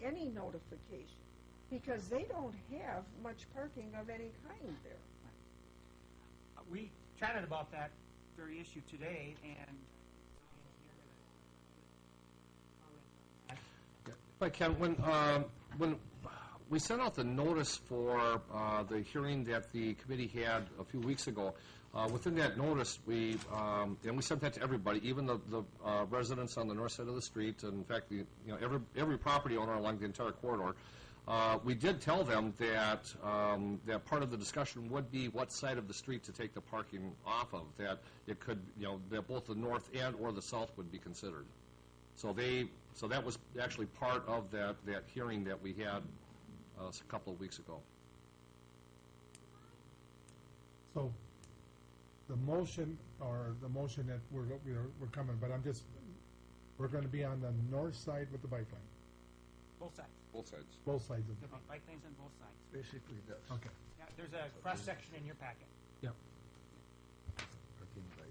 any notification? Because they don't have much parking of any kind there. We chatted about that very issue today, and If I can, when we sent out the notice for the hearing that the committee had a few weeks ago, within that notice, we sent that to everybody, even the residents on the north side of the street, and in fact, every property owner along the entire corridor. We did tell them that that part of the discussion would be what side of the street to take the parking off of. That it could, that both the north and or the south would be considered. So that was actually part of that hearing that we had a couple of weeks ago. So the motion that we're coming, but we're going to be on the north side with the bike lane. both sides. Both sides. Both sides of There'll be bike lanes on both sides. Basically, that's Okay. Yeah, there's a cross-section in your packet. Yep. parking by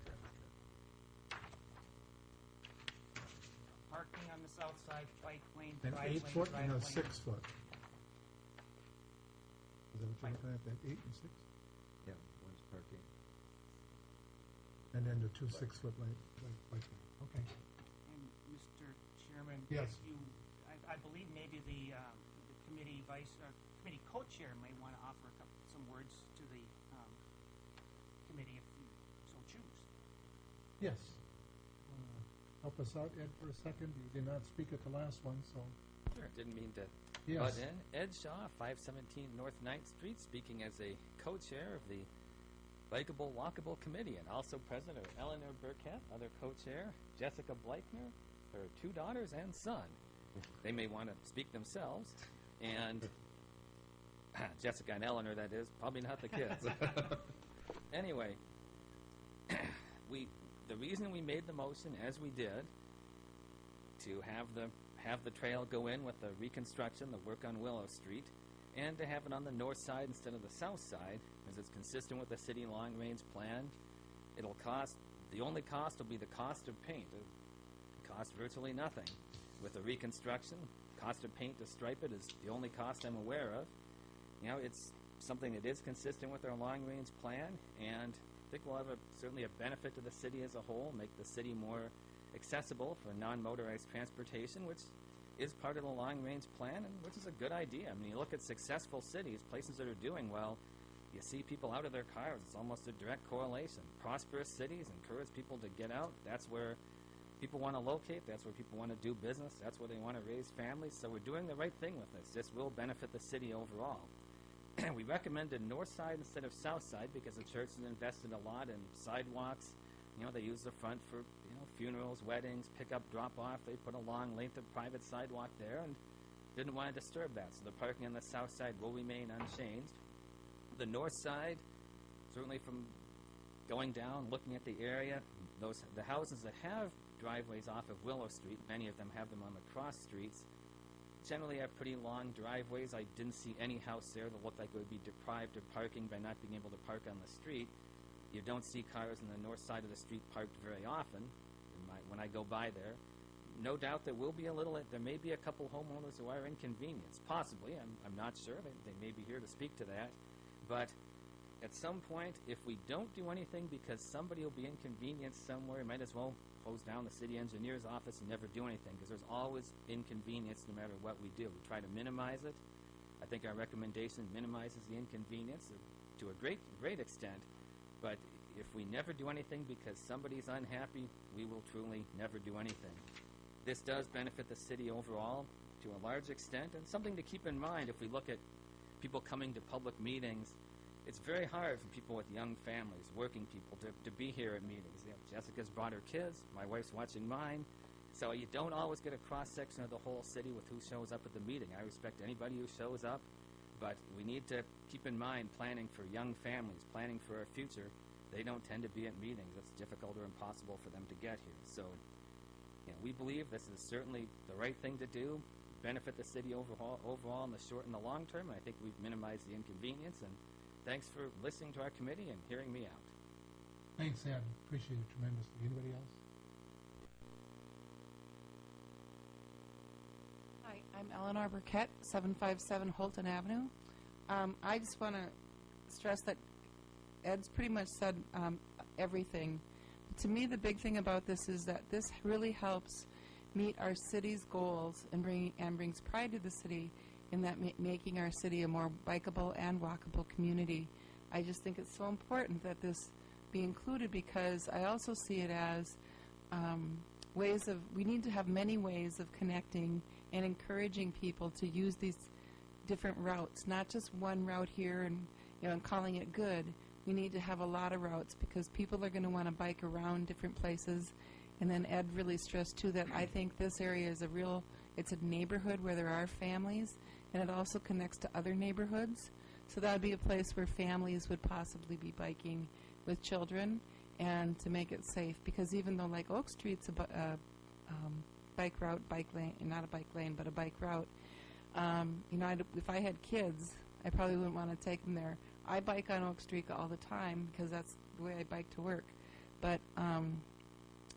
traffic. Parking on the south side, bike lane, An drive lane, 8 foot drive and a lane. 6 foot. Is that what you're looking at, that 8 and 6? Yeah, one's parking. And then the 2 6-foot bike lane. Okay. And Mr. Chairman, Yes. if you, I believe maybe the committee committee co-chair may want to offer some words to the committee if you so choose. Yes. Help us out, Ed, for a second. You did not speak at the last one, so. Sure, didn't mean to Yes. butt in. Ed Shaw, 517 North 9th Street, speaking as a co-chair of the Bikeable Walkable Committee, and also present are Eleanor Burkett, other co-chair, Jessica Bleichner, her 2 daughters and son. They may want to speak themselves, and Jessica and Eleanor, that is, probably not the kids. Anyway, the reason we made the motion as we did to have the trail go in with the reconstruction, the work on Willow Street, and to have it on the north side instead of the south side, as it's consistent with the city long-range plan. The only cost will be the cost of paint. It costs virtually nothing. With the reconstruction, cost of paint to stripe it is the only cost I'm aware of. It's something that is consistent with our long-range plan, and think we'll have certainly a benefit to the city as a whole, make the city more accessible for non-motorized transportation, which is part of the long-range plan, and which is a good idea. I mean, you look at successful cities, places that are doing well, you see people out of their cars. It's almost a direct correlation. Prosperous cities encourage people to get out. That's where people want to locate. That's where people want to do business. That's where they want to raise families. So we're doing the right thing with this. This will benefit the city overall. We recommended north side instead of south side because the church has invested a lot in sidewalks. You know, they use the front for, you know, funerals, weddings, pick-up, drop-off. They put a long length of private sidewalk there and didn't want to disturb that. So the parking on the south side will remain unchanged. The north side, certainly from going down, looking at the area, the houses that have driveways off of Willow Street, many of them have them on the cross streets, generally have pretty long driveways. I didn't see any house there that looked like it would be deprived of parking by not being able to park on the street. You don't see cars on the north side of the street parked very often when I go by there. No doubt there will be there may be a couple homeowners who are inconvenienced, possibly. I'm not sure. They may be here to speak to that. But at some point, if we don't do anything because somebody will be inconvenienced somewhere, we might as well close down the city engineer's office and never do anything, because there's always inconvenience no matter what we do. We try to minimize it. I think our recommendation minimizes the inconvenience to a great extent. But if we never do anything because somebody's unhappy, we will truly never do anything. This does benefit the city overall to a large extent, and something to keep in mind if we look at people coming to public meetings. It's very hard for people with young families, working people, to be here at meetings. You know, Jessica's brought her kids, my wife's watching mine, so you don't always get a cross-section of the whole city with who shows up at the meeting. I respect anybody who shows up, but we need to keep in mind planning for young families, planning for our future. They don't tend to be at meetings. It's difficult or impossible for them to get here. So, you know, we believe this is certainly the right thing to do, benefit the city overall in the short and the long term, and I think we've minimized the inconvenience. And thanks for listening to our committee and hearing me out. Thanks, Ed. Appreciate it tremendously. Anybody else? Hi, I'm Eleanor Burkett, 757 Holton Avenue. I just want to stress that Ed's pretty much said everything. To me, the big thing about this is that this really helps meet our city's goals and brings pride to the city in that making our city a more bikeable and walkable community. I just think it's so important that this be included, because I also see it as we need to have many ways of connecting and encouraging people to use these different routes, not just one route here and calling it good. We need to have a lot of routes because people are going to want to bike around different places. And then Ed really stressed, too, that I think this area is it's a neighborhood where there are families, and it also connects to other neighborhoods. So that would be a place where families would possibly be biking with children, and to make it safe. Because even though, like, Oak Street's a bike lane, not a bike lane, but a bike route, if I had kids, I probably wouldn't want to take them there. I bike on Oak Street all the time because that's the way I bike to work. But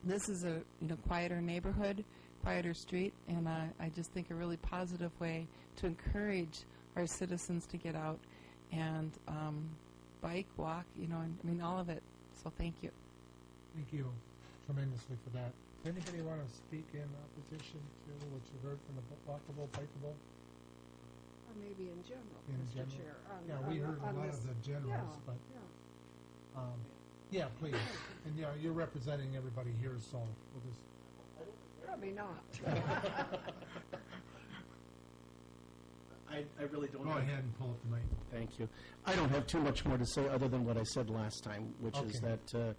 this is a quieter neighborhood, quieter street, and I just think a really positive way to encourage our citizens to get out and bike, walk, all of it. So thank you. Thank you tremendously for that. Does anybody want to speak in opposition to what you heard from the walkable, bikeable? Or maybe in general, In Mr. general? Chair. Yeah, we heard a lot of the generals, but, yeah, please. And, you're representing everybody here, so we'll just... Probably not. I really don't Go have... ahead and pull up the mic. Thank you. I don't have too much more to say other than what I said last time, which is Okay.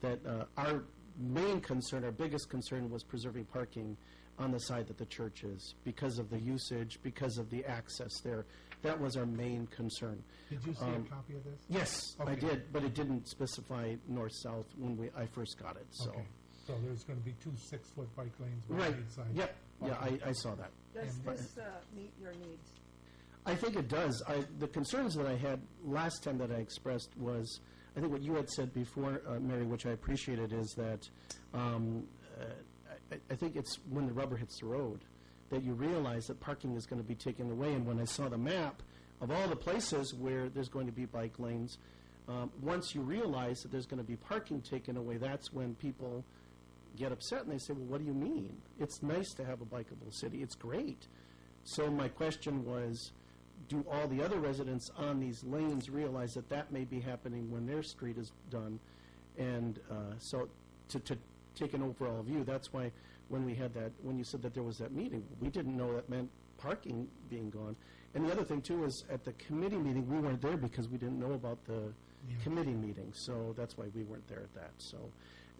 that our main concern, our biggest concern, was preserving parking on the side that the church is because of the usage, because of the access there. That was our main concern. Did you see a copy of this? Yes, I Okay. did, but it didn't specify north-south when I first got it, so. Okay. So there's going to be 2 6-foot bike lanes on Right, each side? yep, yeah, Okay. I saw that. Does And- this meet your needs? I think it does. The concerns that I had last time that I expressed was, I think what you had said before, Mary, which I appreciated, is that I think it's when the rubber hits the road that you realize that parking is going to be taken away. And when I saw the map of all the places where there's going to be bike lanes, Once you realize that there's going to be parking taken away, that's when people get upset and they say, well, what do you mean? It's nice to have a bikeable city. It's great. So my question was, do all the other residents on these lanes realize that that may be happening when their street is done? And so to take an overall view, that's why when we had that, when you said that there was that meeting, we didn't know that meant parking being gone. And the other thing, too, is at the committee meeting, we weren't there because we didn't know about the committee meeting. So that's why we weren't there at that. So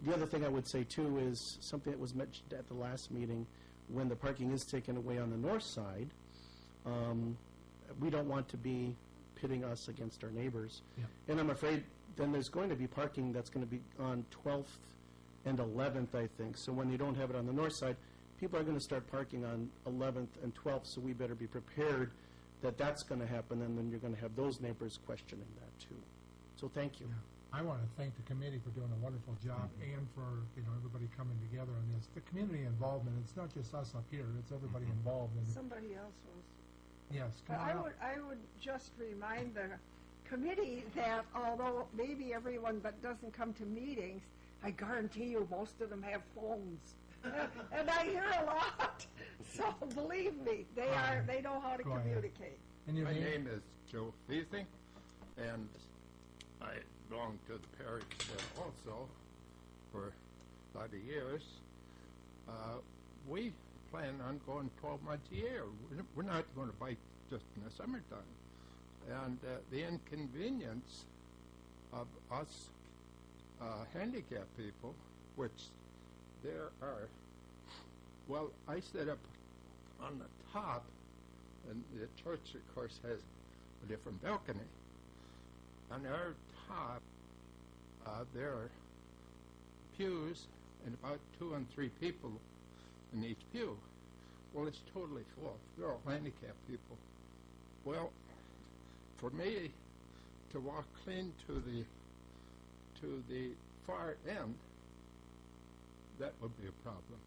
the other thing I would say, too, is something that was mentioned at the last meeting, when the parking is taken away on the north side, we don't want to be pitting us against our neighbors. Yeah. And I'm afraid then there's going to be parking that's going to be on 12th and 11th, I think. So when you don't have it on the north side, people are going to start parking on 11th and 12th, so we better be prepared that that's going to happen, and then you're going to have those neighbors questioning that, too. So thank you. Yeah. I want to thank the committee for doing a wonderful job and for, everybody coming together on this. The community involvement, it's not just us up here, it's everybody involved. And Somebody else wants to. yes, But I would just remind the committee that although maybe everyone but doesn't come to meetings, I guarantee you most of them have phones. And I hear a lot. So believe me, they know how to Go ahead. communicate. And your My name? name is Joe Feasing, and I belong to the parish also for a lot of years. We plan on going 12 months a year. We're not going to bike just in the summertime. And the inconvenience of us handicapped people, which there are, well, I set up on the top, and the church, of course, has a different balcony. On our top, there are pews and about 2 and 3 people in each pew. Well, it's totally full. They're all handicapped people. Well, for me to walk clean to the far end, that would be a problem.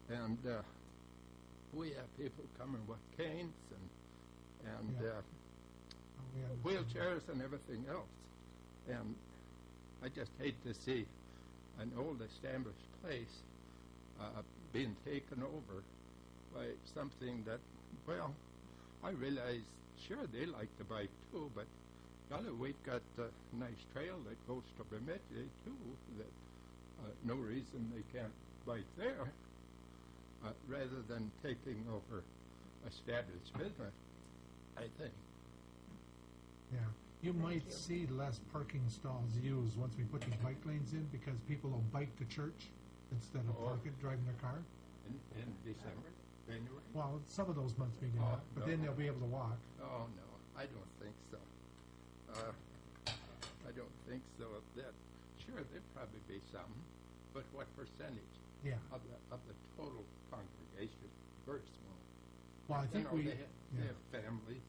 And we have people coming with canes and wheelchairs and everything else. And I just hate to see an old established place being taken over by something that, well, I realize, sure, they like to bike too, but golly, we've got a nice trail that goes to Brainerd too, that no reason they can't bike there, rather than taking over established business, I think. Yeah. You might see less parking stalls used once we put these bike lanes in, because people will bike to church instead of driving their car. In December, January? Well, some of those months maybe not, but then they'll be able to walk. Oh, no, I don't think so. I don't think so. Sure, there'd probably be some, but what percentage Yeah. of the total congregation? Very small. Well, I think they have families.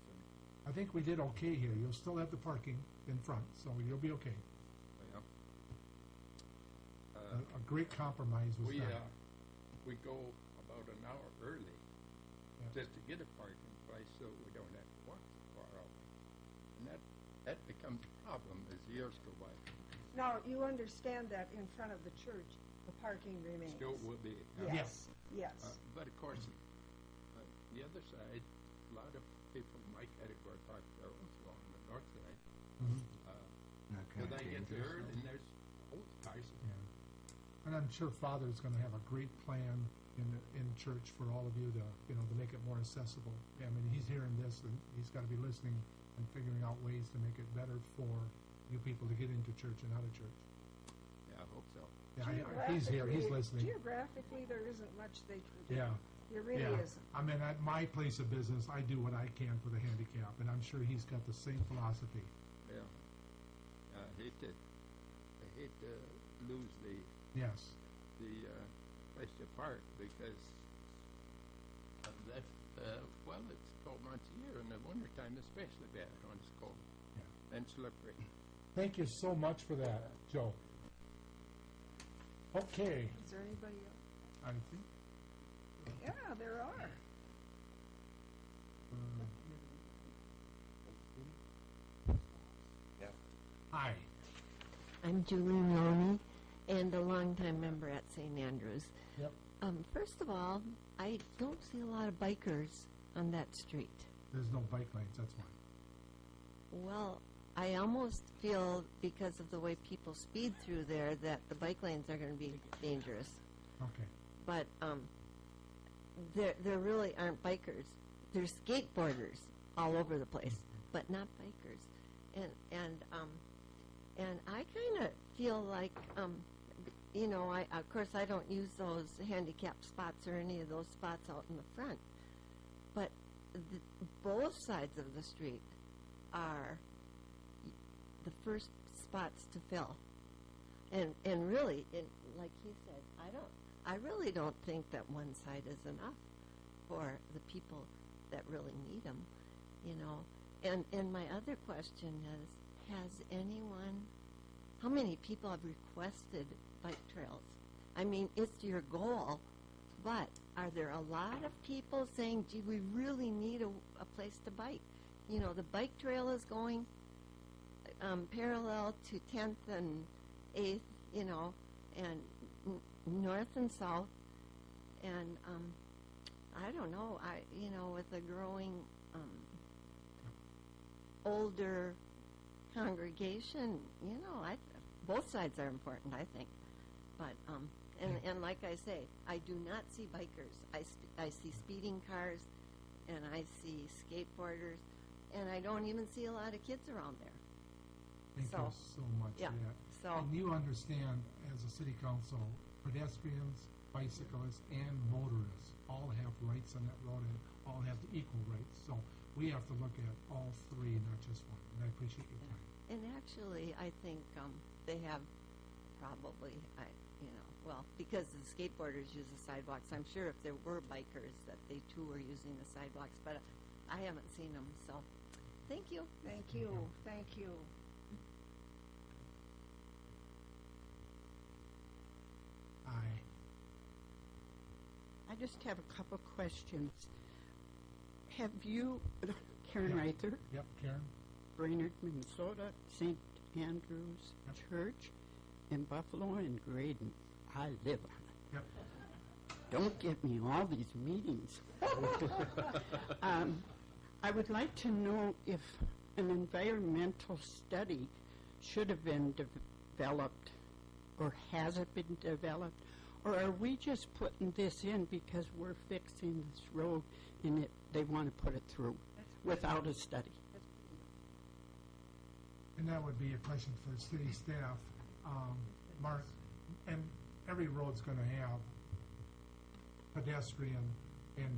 I think we did okay here. You'll still have the parking in front, so you'll be okay. Well, A great compromise was we done. we go about an hour early Yeah. just to get a parking place, so we don't have to walk so far out. And that becomes a problem as years go by. Now, you understand that in front of the church, the parking remains. Still will be. Yes, yes. But of course, the other side, a lot of people in my category park there also on the north side. Mhm. Till they get there, and there's cars. Yeah. And I'm sure Father's going to have a great plan in church for all of you to make it more accessible. I mean, he's hearing this, and he's got to be listening and figuring out ways to make it better for you people to get into church and out of church. Yeah, I hope so. Yeah, he's here. He's listening. Geographically, there isn't much they can do. Yeah. There really Yeah. isn't. I mean, at my place of business, I do what I can for the handicap, and I'm sure he's got the same philosophy. Yeah. I hate to lose the Yes. place to park because that's well, it's 12 months a year, and the wintertime especially bad when it's cold and slippery. Thank you so much for that, Joe. Okay. Is there anybody else? I think. Yeah, there are. Aye. I'm Julie Loney, and a longtime member at St. Andrews. Yep. First of all, I don't see a lot of bikers on that street. There's no bike lanes, that's why. Well, I almost feel because of the way people speed through there that the bike lanes are going to be dangerous. Okay. But there really aren't bikers. There's skateboarders all over the place, but not bikers. And I kind of feel like, you know, of course I don't use those handicap spots or any of those spots out in the front, but both sides of the street are the first spots to fill. And really, like he said, I really don't think that one side is enough for the people that really need them, you know. And my other question is, how many people have requested bike trails? I mean, it's your goal, but are there a lot of people saying, gee, we really need a place to bike? You know, the bike trail is going parallel to 10th and 8th, you know, and north and south. And I don't know, you know, with a growing older congregation, you know, both sides are important, I think. But and like I say, I do not see bikers. I see speeding cars, and I see skateboarders, and I don't even see a lot of kids around there. Thank you so much yeah, for that. so And you understand, as a city council, pedestrians, bicyclists, and motorists all have rights on that road and all have the equal rights. So we have to look at all three, not just one. And I appreciate your time. And actually, I think they have probably, you know, well, because the skateboarders use the sidewalks, I'm sure if there were bikers that they too were using the sidewalks, but I haven't seen them, so thank you. Thank you, thank you. Aye. I just have a couple questions. Have you, Karen Reither, Yep, Karen? Brainerd, Minnesota, St. Andrews Church in Buffalo and Graydon. I live on it. Yep. Don't get me all these meetings. I would like to know if an environmental study should have been developed, or has it been developed, or are we just putting this in because we're fixing this road and they want to put it through without a study? And that would be a question for the city staff. Mark, and every road's going to have pedestrian and,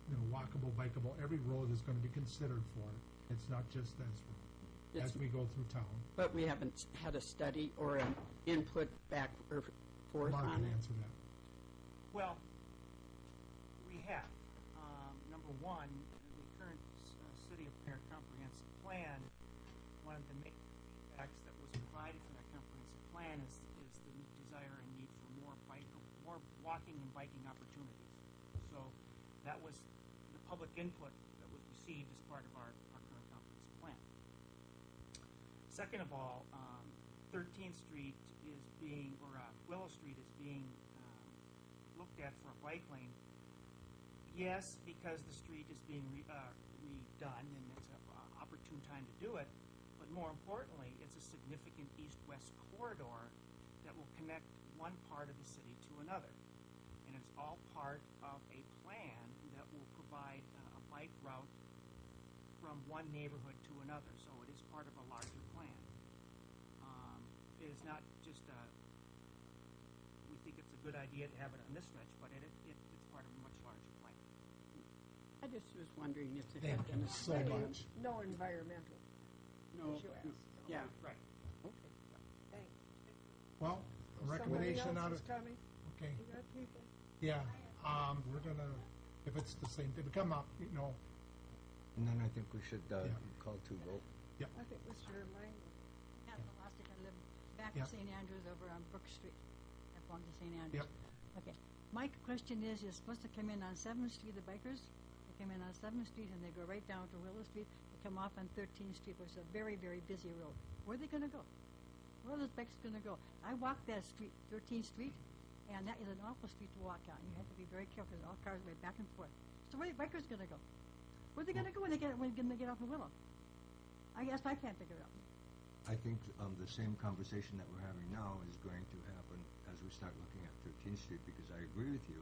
you know, walkable, bikeable. Every road is going to be considered for it. It's not just this road as we go through town. But we haven't had a study or an input back or forth Mark on can it. answer that. Well, we have. Number one, the current City of Brainerd Comprehensive Plan, one of the main feedbacks that was provided for that comprehensive plan is the desire and need for more walking and biking opportunities. So that was the public input that was received as part of our current comprehensive plan. Second of all, 13th Street is being, or Willow Street is being looked at for a bike lane. Yes, because the street is being redone and it's an opportune time to do it, but more importantly, it's a significant east-west corridor that will connect one part of the city to another. And it's all part of a plan that will provide a bike route from one neighborhood to another, so it is part of a larger plan. It is not just we think it's a good idea to have it on this stretch, but it's part of a much larger plan. I just was wondering if there Thank had been you a so study. much. No environmental No, issue asked. yeah. Right. Okay. Thanks. Well, a recommendation out Somebody of, else is coming. okay, We got people. yeah, we're gonna, if it's the same, if it come up, you know, And then I think we should Yeah. call to vote. I think Mr. Lang. Pat Velastic, I live back Yep. in St. Andrews over on Brook Street. I belong to St. Andrews. Yep. Okay. My question is, you're supposed to come in on 7th Street, the bikers, they come in on 7th Street and they go right down to Willow Street. They come off on 13th Street, which is a very, very busy road. Where are they gonna go? Where are those bikes gonna go? I walked that street, 13th Street, and that is an awful street to walk on. You have to be very careful, because all cars go back and forth. So where are the bikers gonna go? Where are they gonna go when they get off the Willow? I guess I can't figure it out. I think the same conversation that we're having now is going to happen as we start looking at 13th Street, because I agree with you.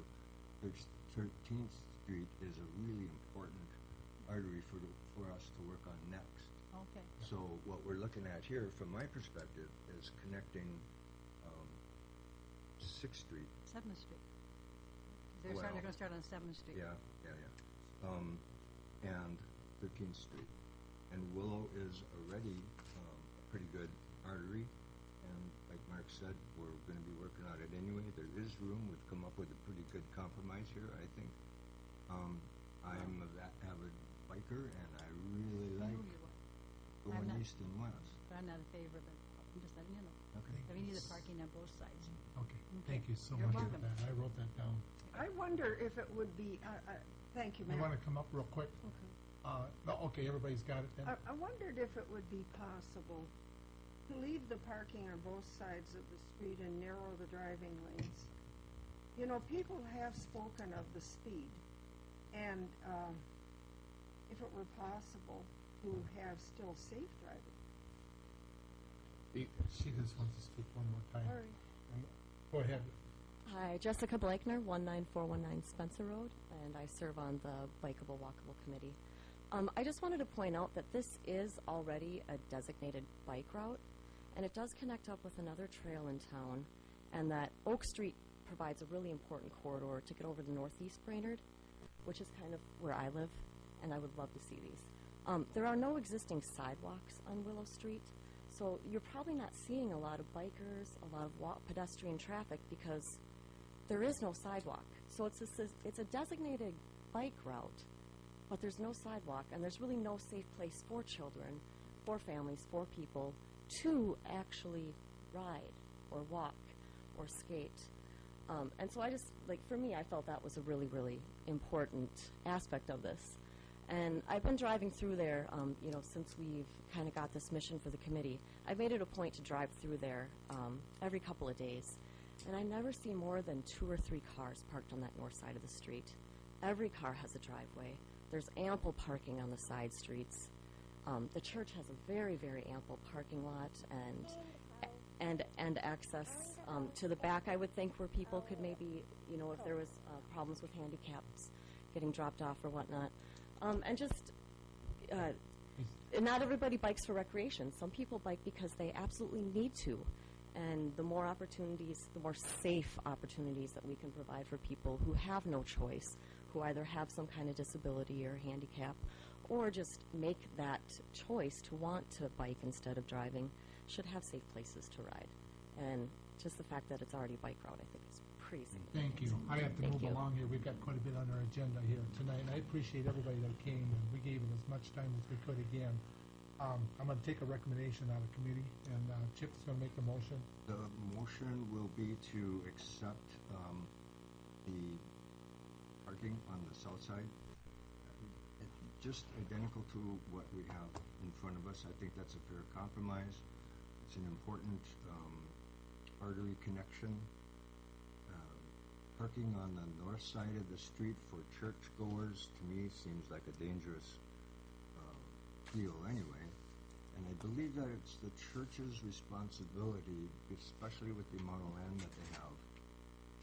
13th Street is a really important artery for us to work on next. Okay. So what we're looking at here, from my perspective, is connecting 6th Street. 7th Street. They're Well, gonna start on 7th Street. Yeah. And 13th Street. And Willow is already a pretty good artery, and like Mark said, we're going to be working on it anyway. There is room. We've come up with a pretty good compromise here, I think. I'm an avid biker, and I really like going east and west. But I'm not in favor of it. I'm just letting you know. Okay. We need the parking on both sides. Okay, thank you so You're much for welcome. that. I wrote that down. I wonder if it would be, thank you, You Mayor. want to come up real quick? No, okay, everybody's got it then? I wondered if it would be possible to leave the parking on both sides of the street and narrow the driving lanes. You know, people have spoken of the speed, and if it were possible to have still safe driving. She just wants to speak one more time. Sorry. Go ahead. Hi, Jessica Blakener, 19419 Spencer Road, and I serve on the Bikeable Walkable Committee. I just wanted to point out that this is already a designated bike route, and it does connect up with another trail in town, and that Oak Street provides a really important corridor to get over to northeast Brainerd, which is kind of where I live, and I would love to see these. There are no existing sidewalks on Willow Street, so you're probably not seeing a lot of bikers, a lot of pedestrian traffic, because there is no sidewalk. So it's a designated bike route, but there's no sidewalk, and there's really no safe place for children, for families, for people to actually ride or walk or skate. And so I just, for me, I felt that was a really, really important aspect of this. And I've been driving through there, since we've kind of got this mission for the committee. I've made it a point to drive through there every couple of days. And I never see more than 2 or 3 cars parked on that north side of the street. Every car has a driveway. There's ample parking on the side streets. The church has a very, very ample parking lot and access to the back, I would think, where people could maybe, if there was problems with handicaps getting dropped off or whatnot. And just, not everybody bikes for recreation. Some people bike because they absolutely need to. And the more opportunities, the more safe opportunities that we can provide for people who have no choice, who either have some kind of disability or handicap, or just make that choice to want to bike instead of driving, should have safe places to ride. And just the fact that it's already a bike route, I think, is pretty significant. Thank you. I have to move along here. We've got quite a bit on our agenda here tonight, and I appreciate everybody that came, and we gave it as much time as we could again. I'm going to take a recommendation out of committee, and Chip's going to make the motion. The motion will be to accept the parking on the south side. Just identical to what we have in front of us. I think that's a fair compromise. It's an important artery connection. Parking on the north side of the street for churchgoers, to me, seems like a dangerous deal anyway. And I believe that it's the church's responsibility, especially with the amount of land that they have,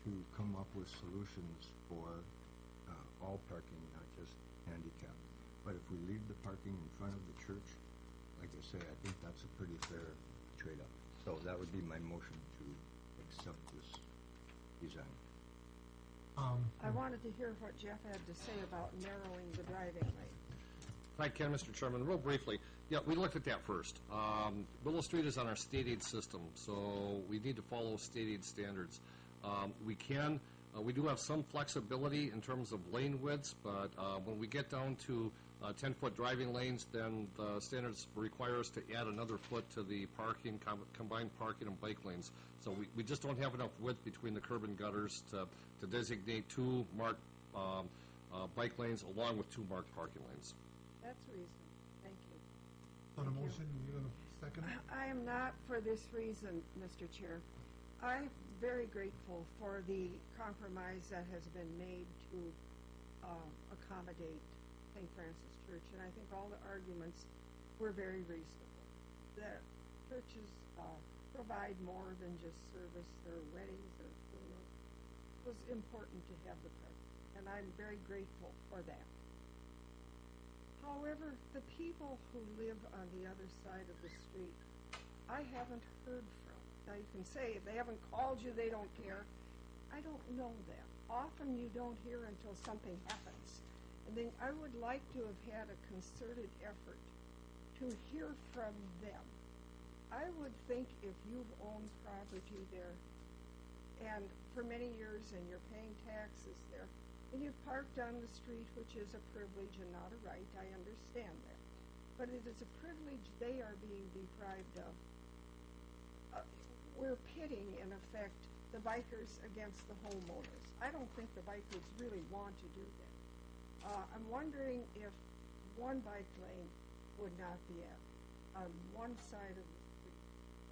to come up with solutions for all parking, not just handicap. But if we leave the parking in front of the church, like I say, I think that's a pretty fair trade-off. So that would be my motion to accept this design. I wanted to hear what Jeff had to say about narrowing the driving lane. If I can, Mr. Chairman, real briefly. Yeah, we looked at that first. Willow Street is on our state aid system, so we need to follow state aid standards. We do have some flexibility in terms of lane widths, but when we get down to 10-foot driving lanes, then the standards require us to add another foot to the parking, combined parking and bike lanes. So we just don't have enough width between the curb and gutters to designate 2 marked bike lanes along with 2 marked parking lanes. That's reasonable. Thank you. On a Thank you. motion, you gonna second it? I am not for this reason, Mr. Chair. I'm very grateful for the compromise that has been made to accommodate St. Francis Church, and I think all the arguments were very reasonable. That churches provide more than just service or weddings or funerals. It was important to have the presence, and I'm very grateful for that. However, the people who live on the other side of the street, I haven't heard from. Now, you can say if they haven't called you, they don't care. I don't know that. Often you don't hear until something happens. And then I would like to have had a concerted effort to hear from them. I would think if you've owned property there and for many years and you're paying taxes there, and you've parked on the street, which is a privilege and not a right, I understand that. But it is a privilege they are being deprived of. We're pitting, in effect, the bikers against the homeowners. I don't think the bikers really want to do that. I'm wondering if one bike lane would not be on one side of the street.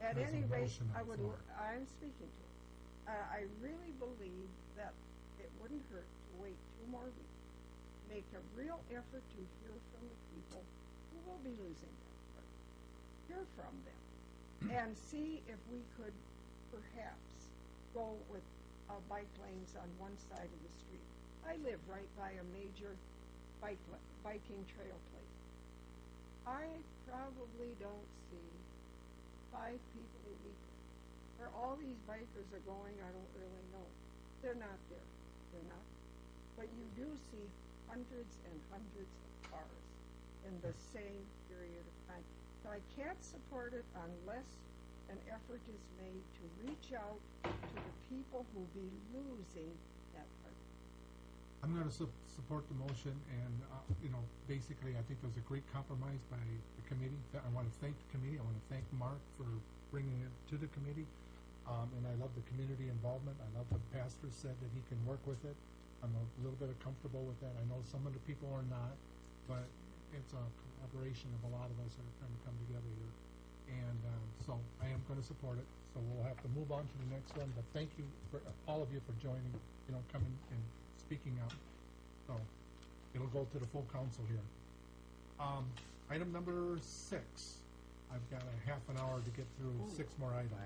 At There's any a rate, motion on I the would, floor. I'm speaking to it. I really believe that it wouldn't hurt to wait 2 more weeks, make a real effort to hear from the people who will be losing that part. Hear from them and see if we could perhaps go with bike lanes on one side of the street. I live right by a major biking trail place. I probably don't see 5 people a week. Where all these bikers are going, I don't really know. They're not there. They're not. But you do see hundreds and hundreds of cars in the same period of time. So I can't support it unless an effort is made to reach out to the people who will be losing that part. I'm gonna support the motion, and, basically, I think it was a great compromise by the committee. I wanna thank the committee, I wanna thank Mark for bringing it to the committee. And I love the community involvement. I love what the pastor said, that he can work with it. I'm a little bit comfortable with that. I know some of the people are not, but it's a collaboration of a lot of us that are trying to come together here. And so I am going to support it. So we'll have to move on to the next one. But thank you, for all of you, for joining, coming and speaking out. So it'll go to the full council here. Item number 6. I've got a half an hour to get through 6 more items.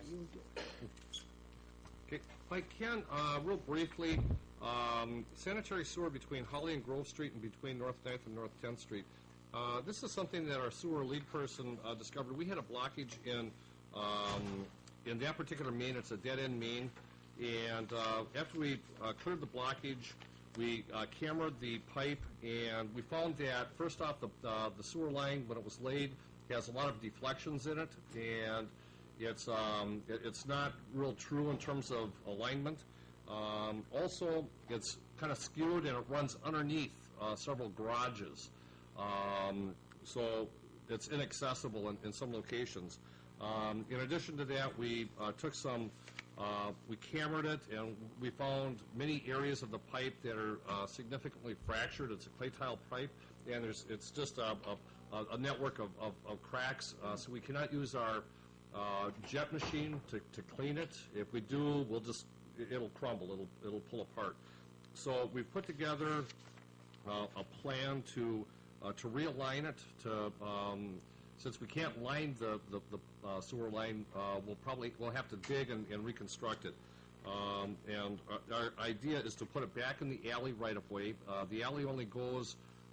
Okay, if I can, real briefly, sanitary sewer between Holly and Grove Street and between North 9th and North 10th Street. This is something that our sewer lead person discovered. We had a blockage in that particular main. It's a dead-end main. And after we cleared the blockage, we cambered the pipe, and we found that, first off, the sewer line, when it was laid, has a lot of deflections in it, and it's not real true in terms of alignment. Also, it's kind of skewed, and it runs underneath several garages. So it's inaccessible in some locations. In addition to that, we took we cambered it, and we found many areas of the pipe that are significantly fractured. It's a clay tile pipe, and it's just a network of cracks, so we cannot use our jet machine to clean it. If we do, it'll crumble, it'll pull apart. So we've put together a plan to realign it. Since we can't line the sewer line, we'll have to dig and reconstruct it. And our idea is to put it back in the alley right of way. The alley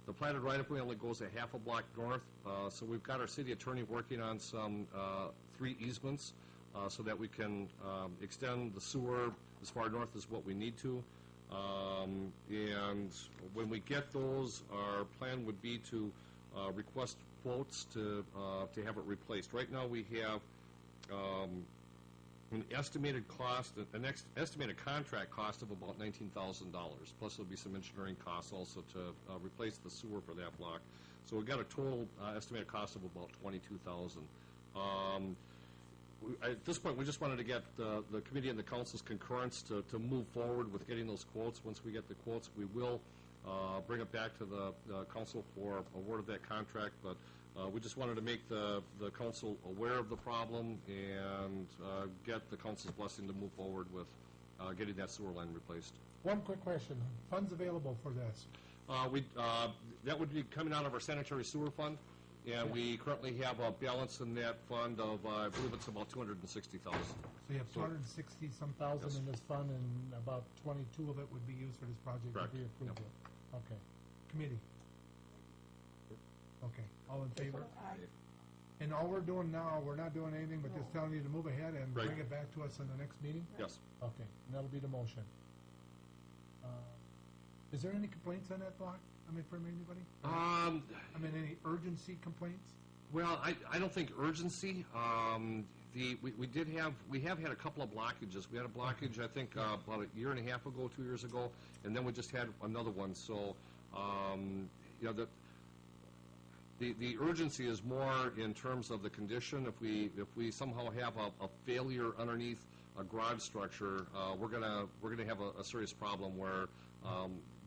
the platted right-of-way only goes a half a block north, so we've got our city attorney working on some 3 easements so that we can extend the sewer as far north as what we need to. And when we get those, our plan would be to request quotes to have it replaced. Right now we have an estimated contract cost of about $19,000. Plus there'll be some engineering costs also to replace the sewer for that block. So we've got a total estimated cost of about $22,000. At this point, we just wanted to get the committee and the council's concurrence to move forward with getting those quotes. Once we get the quotes, we will bring it back to the council for award of that contract. But We just wanted to make the council aware of the problem and get the council's blessing to move forward with getting that sewer line replaced. One quick question, funds available for this? That would be coming out of our sanitary sewer fund, and we currently have a balance in that fund of, I believe it's about $260,000. So you have 260-some thousand in this fund, and about 22 of it would be used for this project Correct. if we approve Yep. it. Okay. Committee? Okay, all in favor? And all we're doing now, we're not doing anything but just telling you to move ahead and Right. bring it back to us in the next meeting? Yes. Okay, and that'll be the motion. Is there any complaints on that block? I mean, from anybody? I mean, any urgency complaints? Well, I don't think urgency. We have had a couple of blockages. We had a blockage, I think, about a year and a half ago, 2 years ago, and then we just had another one. So, you know, the urgency is more in terms of the condition. If we somehow have a failure underneath a garage structure, we're gonna have a serious problem where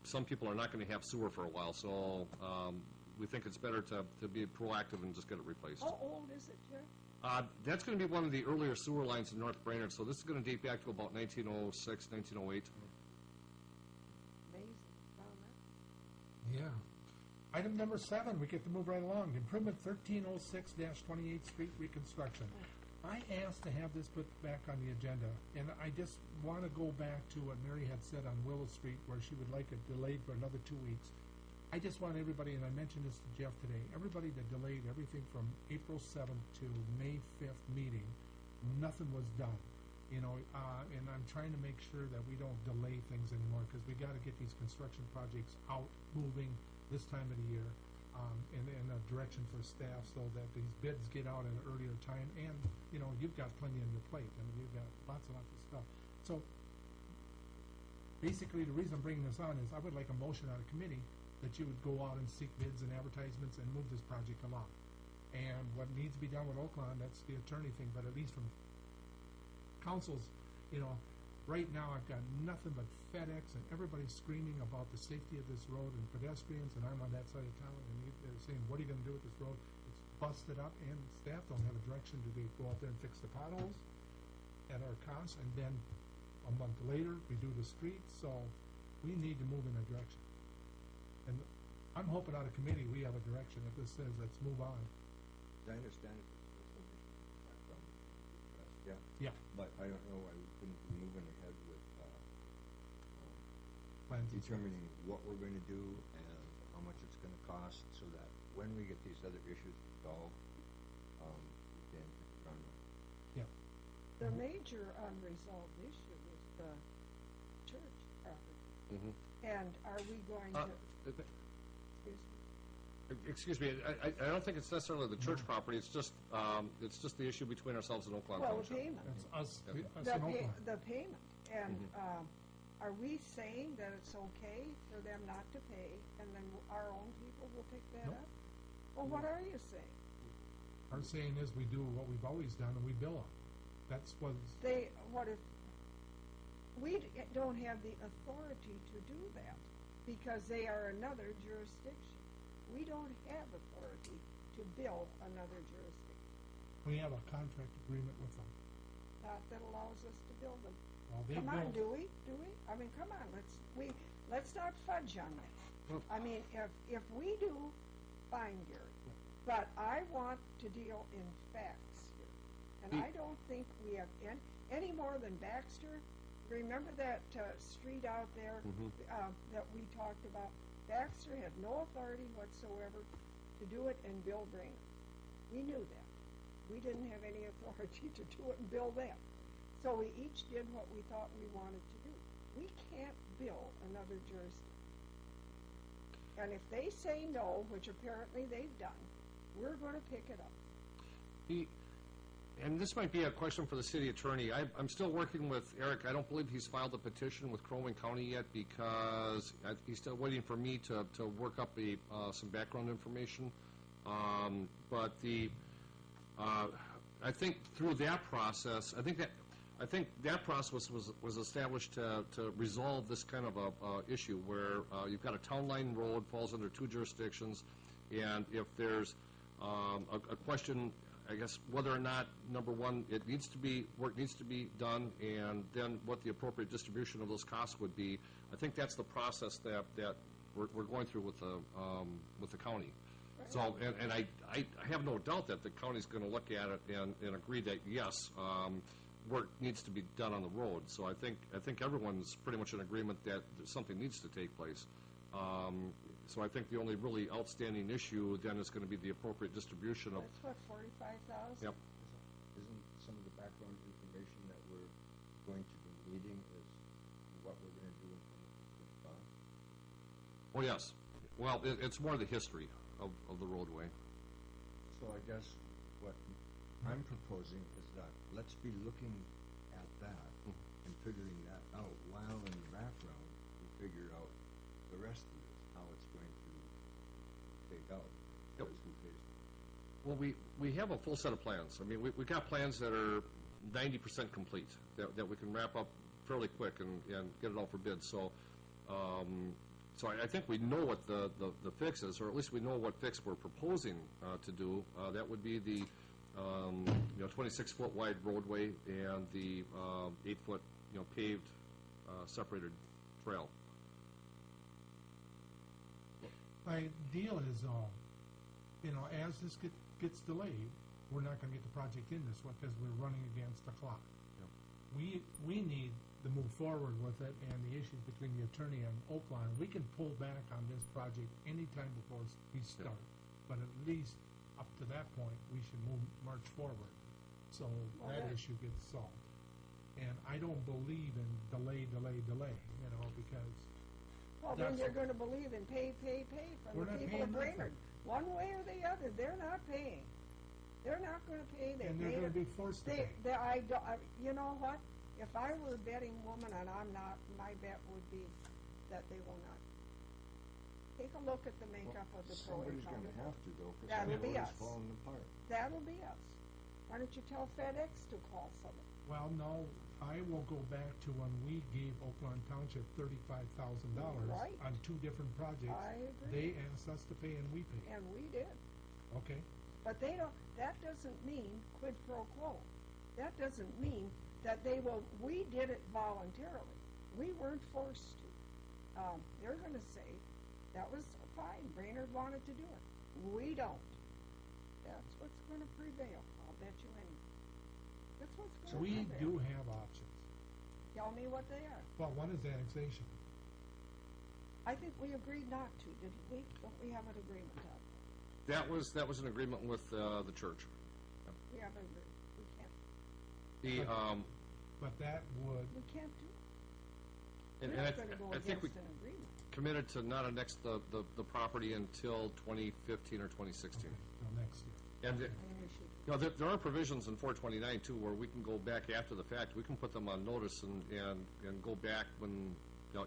some people are not going to have sewer for a while. So we think it's better to be proactive and just get it replaced. How old is it, Jeff? That's going to be one of the earlier sewer lines in North Brainerd. So this is going to date back to about 1906, 1908. Amazing, found that. Yeah. Item number 7, we get to move right along. Improvement 1306-28th Street reconstruction. I asked to have this put back on the agenda, and I just want to go back to what Mary had said on Willow Street, where she would like it delayed for another 2 weeks. I just want everybody, and I mentioned this to Jeff today, everybody that delayed everything from April 7th to May 5th meeting, nothing was done. You know, and I'm trying to make sure that we don't delay things anymore, because we got to get these construction projects out, moving this time of the year, in a direction for staff, so that these bids get out at an earlier time. And, you know, you've got plenty on your plate. I mean, you've got lots and lots of stuff. So basically, the reason I'm bringing this on is I would like a motion out of committee that you would go out and seek bids and advertisements and move this project along. And what needs to be done with Oaklawn, that's the attorney thing, but at least from councils, you know, right now I've got nothing but FedEx and everybody's screaming about the safety of this road and pedestrians, and I'm on that side of town, and they're saying, what are you gonna do with this road? It's busted up, and staff don't have a direction. Do they go out there and fix the potholes at our cost, and then a month later, we do the streets? So we need to move in a direction. And I'm hoping out of committee, we have a direction. If this says, let's move on. I understand it. Yeah. Yeah. But I don't know why we couldn't be moving ahead with Plans and determining what we're going to do and how much it's going to cost, so that when we get these other issues resolved, we can run them. Yeah. The major unresolved issue is the church property. And are we going to, excuse me? Excuse me, I don't think it's necessarily the church property. It's just the issue between ourselves and Oaklawn Well, Township. the payment. That's us, us The in Oakland. the payment. And are we saying that it's okay for them not to pay, and then our own people will pick that Nope. up? Well, what are you saying? Our saying is we do what we've always done, and we bill them. That's what, What if, we don't have the authority to do that, because they are another jurisdiction. We don't have authority to bill another jurisdiction, we have a contract agreement with them. not that allows us to bill them. Well, they Come on, bill. do we? I mean, come on, let's not fudge on that. I mean, if we do, fine, Gary, but I want to deal in facts here. And I don't think we have any more than Baxter. Remember that street out there that we talked about? Baxter had no authority whatsoever to do it and bill Brainerd. We knew that. We didn't have any authority to do it and bill them. So we each did what we thought we wanted to do. We can't bill another jurisdiction. And if they say no, which apparently they've done, we're going to pick it up. And this might be a question for the city attorney. I'm still working with Eric. I don't believe he's filed a petition with Crow Wing County yet, because he's still waiting for me to work up some background information. But I think through that process, I think that process was established to resolve this kind of a issue where you've got a town line road, falls under two jurisdictions, and if there's A question, I guess, whether or not, number one, work needs to be done, and then what the appropriate distribution of those costs would be. I think that's the process that we're going through with the county. So, and I have no doubt that the county's going to look at it and agree that, yes, work needs to be done on the road. So I think everyone's pretty much in agreement that something needs to take place. So I think the only really outstanding issue then is going to be the appropriate distribution of. That's what, 45,000? Yep. Isn't some of the background information that we're going to be needing is what we're going to do in front of the Oh, yes. Well, it's more the history of the roadway. So I guess what I'm proposing is that let's be looking at that and figuring that out while in the background we figure out the rest of this, how it's going to take out. Yep. Who pays for it. Well, we have a full set of plans. I mean, we've got plans that are 90% complete, that we can wrap up fairly quick and get it out for bid. So, so I think we know what the fix is, or at least we know what fix we're proposing to do. That would be the 26-foot wide roadway and the 8-foot paved separated trail. My deal is, as this gets delayed, we're not going to get the project in this one because we're running against the clock. Yep. We need to move forward with it, and the issues between the attorney and Oakland, we can pull back on this project anytime before we start. But at least up to that point, we should march forward. So that issue gets solved. And I don't believe in delay, because. Well, then you're going to believe in pay from We're the not people paying of Brainerd. nothing. One way or the other, they're not paying. They're not going to pay. And they're going to be forced to pay. You know what? If I were a betting woman, and I'm not, my bet would be that they will not. Take a look at the makeup of the pro and Somebody's going con. to have to, though, because That'll the be road is us. falling apart. That'll be us. Why don't you tell FedEx to call someone? Well, no, I will go back to when we gave Oakland Township $35,000 Right. on 2 different projects. I agree. They asked us to pay, and we paid. And we did. Okay? But they don't, that doesn't mean quid pro quo. That doesn't mean that we did it voluntarily. We weren't forced to. They're going to say, that was fine, Brainerd wanted to do it. We don't. That's what's going to prevail, I'll bet you anything. That's what's So going to we prevail. do have options. Tell me what they are. Well, one is annexation. I think we agreed not to, didn't we? Don't we have an agreement on that? That was an agreement with the church. We have an agreement. We can't. But that would, We can't do it. And We're I not going to go think we against an agreement. committed to not annex the property until 2015 or 2016. till next year. And, I think we should. there are provisions in 429 too, where we can go back after the fact. We can put them on notice and go back when,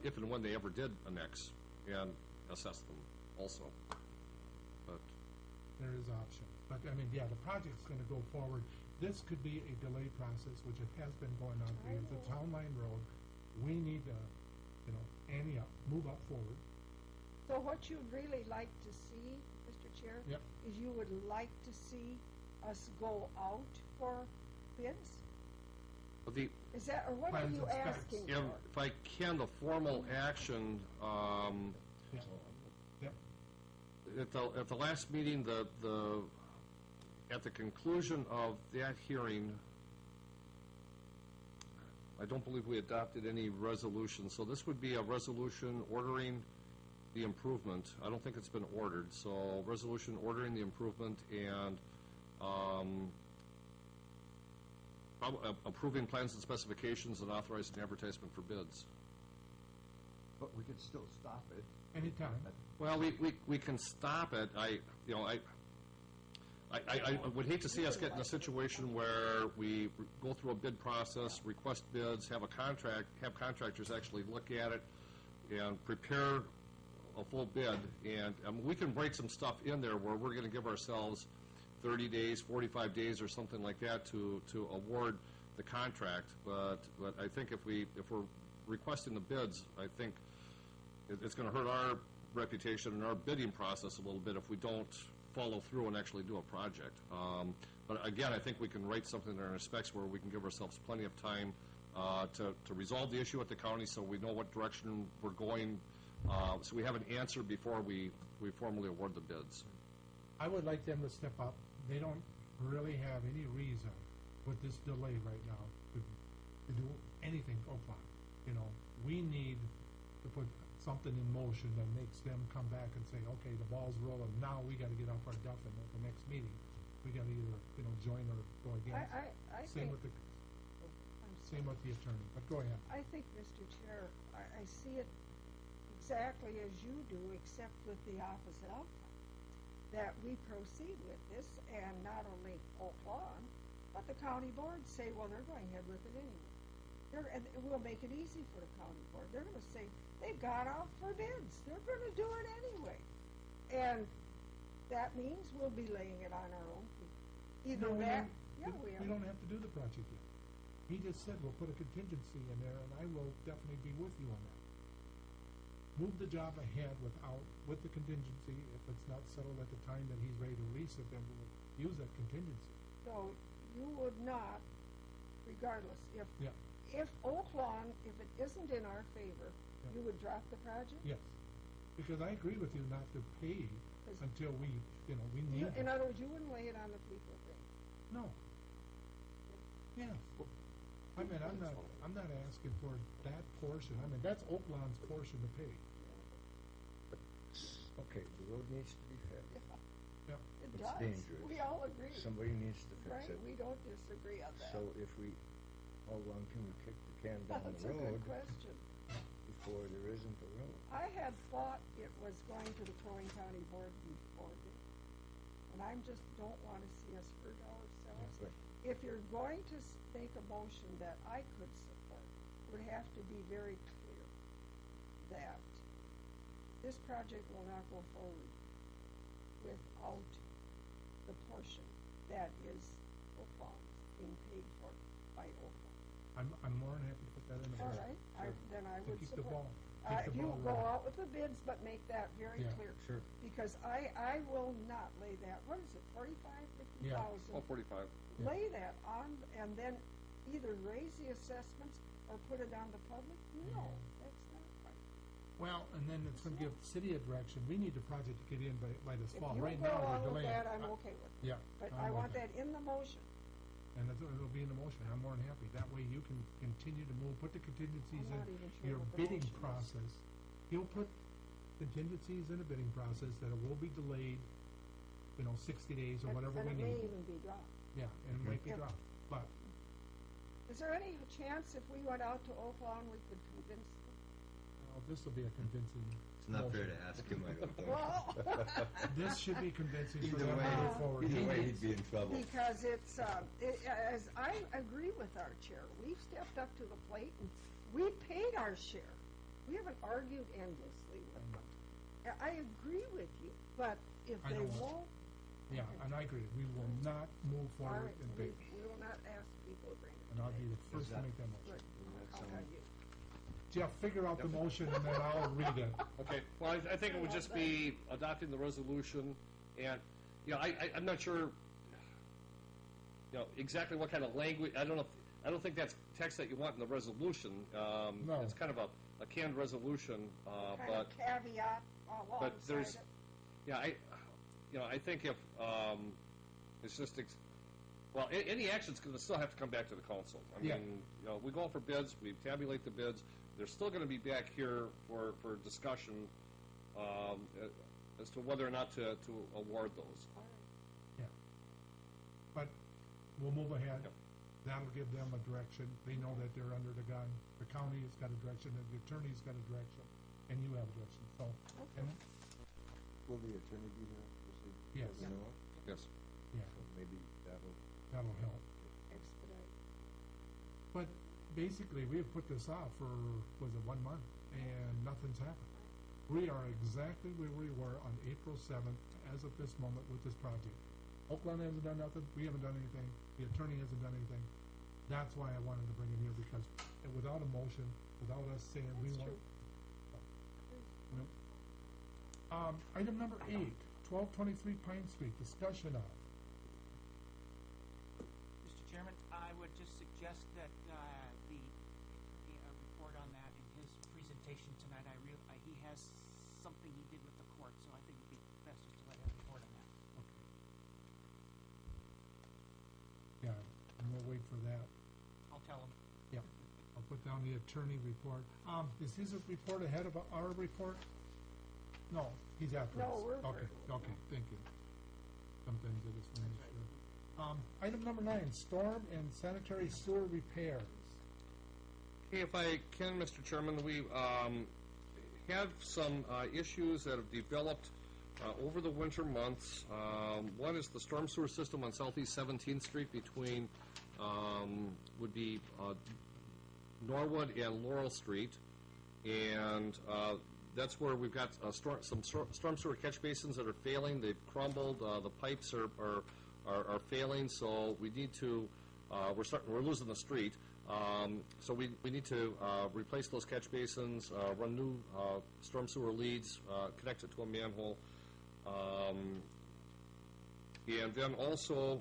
if and when they ever did annex, and assess them also. But, There is option. But, I mean, yeah, the project's going to go forward. This could be a delay process, which it has been going on for years. The Town Line Road, we need to, ante up, move up forward. So what you'd really like to see, Mr. Chair? Yep. Is you would like to see us go out for bids? but the, Is that, or what are Plans you and specs. asking if for? I can, the formal action, Yeah. Yep. at the last meeting, at the conclusion of that hearing, I don't believe we adopted any resolution, so this would be a resolution ordering the improvement. I don't think it's been ordered, so resolution ordering the improvement and approving plans and specifications and authorizing advertisement for bids. But we could still stop it. Anytime. Well, we can stop it. I would hate to see us get in a situation where we go through a bid process, request bids, have contractors actually look at it and prepare a full bid, and we can break some stuff in there where we're going to give ourselves 30 days, 45 days, or something like that to award the contract. But I think if we're requesting the bids, I think it's going to hurt our reputation and our bidding process a little bit if we don't follow through and actually do a project. But again, I think we can write something in our specs where we can give ourselves plenty of time to resolve the issue at the county, so we know what direction we're going, so we have an answer before we formally award the bids. I would like them to step up. They don't really have any reason with this delay right now to do anything Oakland. You know, we need to put something in motion that makes them come back and say, okay, the ball's rolling, now we gotta get off our duff, and at the next meeting, we gotta either, join or go against. I Same think, with the, same with the attorney, but go ahead. I think, Mr. Chair, I see it exactly as you do, except with the opposite outcome. That we proceed with this, and not only Oak Lawn, but the county board say, well, they're going ahead with it anyway. And we'll make it easy for the county board. They're gonna say, they've gone out for bids, they're gonna do it anyway. And that means we'll be laying it on our own people. Either No, that, we don't have to do the project yet. He just said we'll put a contingency in there, and I will definitely be with you on that. Move the job ahead with the contingency. If it's not settled at the time that he's ready to release it, then we'll use that contingency. so you would not, regardless, Yeah. if Oak Lawn, if it isn't in our favor, Yeah. you would drop the project? Yes, because I agree with you not to pay until we need it. In other words, you wouldn't lay it on the people of Brainerd. No. Yes. I mean, I'm not asking for that portion. I mean, that's Oak Lawn's portion to pay. Okay, the road needs to be fixed. Yep. It It's does. dangerous. We all agree. Somebody needs to fix Right, it. we don't disagree on that. So if how long can we kick the can down That's the a good road question. before there isn't a road? I had thought it was going to the Crow Wing County Board before then. And I just don't want to see us hurt ourselves. Right. If you're going to make a motion that I could support, it would have to be very clear that this project will not go forward without the portion that is Oak Lawn being paid for by Oak Lawn. I'm more than happy to put that in the All budget. right, then I would keep the support. ball- keep If the you ball go rolling. out with the bids, but make that very Yeah, clear. sure. Because I will not lay that, what is it, 45, 50,000? Oh, 45. Yeah. Lay that on, and then either raise the assessments or put it on the public? No, that's not right. Well, and then it's gonna give city a direction. We need the project to get in by this If fall. you Right go now, along we're with delaying. that, I'm okay with it. Yeah. But I'm I with want that in the motion. And it'll be in the motion. I'm more than happy. That way you can continue to move, put the contingencies I'm not in even sure your what the bidding motion is. process. You'll put contingencies in the bidding process that it will be delayed, 60 days or whatever we And it may need. even be dropped. Yeah, and it might be Yep. dropped. But, Is there any chance if we went out to Oak Lawn, we could convince them? this will be a convincing It's not fair motion. to ask him, I don't think. Well, This should be convincing for Either them to way, move forward. either He way, needs- he'd be in trouble. because it's, as I agree with our chair, we've stepped up to the plate and we paid our share. We haven't argued endlessly with them. I agree with you, but if I they don't want- won't, Yeah, and I agree. We will not move all forward right, and we bid. will not ask people to bring it. And I'll be the first to that- make that motion. Good, I'll sound- have you. Jeff, figure out the motion and then I'll read it. Okay, well, I think it would just be adopting the resolution, and, I'm not sure, exactly what kind of language, I don't think that's text that you want in the resolution. No. It's kind of a canned resolution, Kind but, of caveat alongside there's, it. I think if, it's just, any action's gonna still have to come back to the council. I Yeah. mean, we go out for bids, we tabulate the bids, they're still gonna be back here for discussion, as to whether or not to award those. Yeah. But we'll move ahead. Yep. That'll give them a direction. They know that they're under the gun. The county has got a direction, and the attorney's got a direction, and you have a direction. So, and, Will the attorney be here? Will he- Yes. does he know it? Yes. yeah, So maybe that'll help. Expedite. But basically, we have put this off for, was it 1 month? And nothing's happened. We are exactly where we were on April 7th as of this moment with this project. Oakland hasn't done nothing, we haven't done anything, the attorney hasn't done anything. That's why I wanted to bring it here, because without a motion, without us saying we That's want. true. Item number 8, 1223 Pine Street, discussion of. Mr. Chairman, I would just suggest that the report on that in his presentation tonight. He has something he did with the court, so I think it'd be best just to let him report on that. Yeah, and we'll wait for that. I'll tell him. Yeah, I'll put down the attorney report. Is his report ahead of our report? No, he's after us. No, we're Okay, okay, thank you. Sometimes I just want to make sure. Item number 9, storm and sanitary sewer repairs. Okay, if I can, Mr. Chairman, we have some issues that have developed over the winter months. One is the storm sewer system on Southeast 17th Street between, would be Norwood and Laurel Street. And that's where we've got some storm sewer catch basins that are failing. They've crumbled. The pipes are failing, so we need to, we're losing the street. So we need to replace those catch basins, run new storm sewer leads, connect it to a manhole. And then also,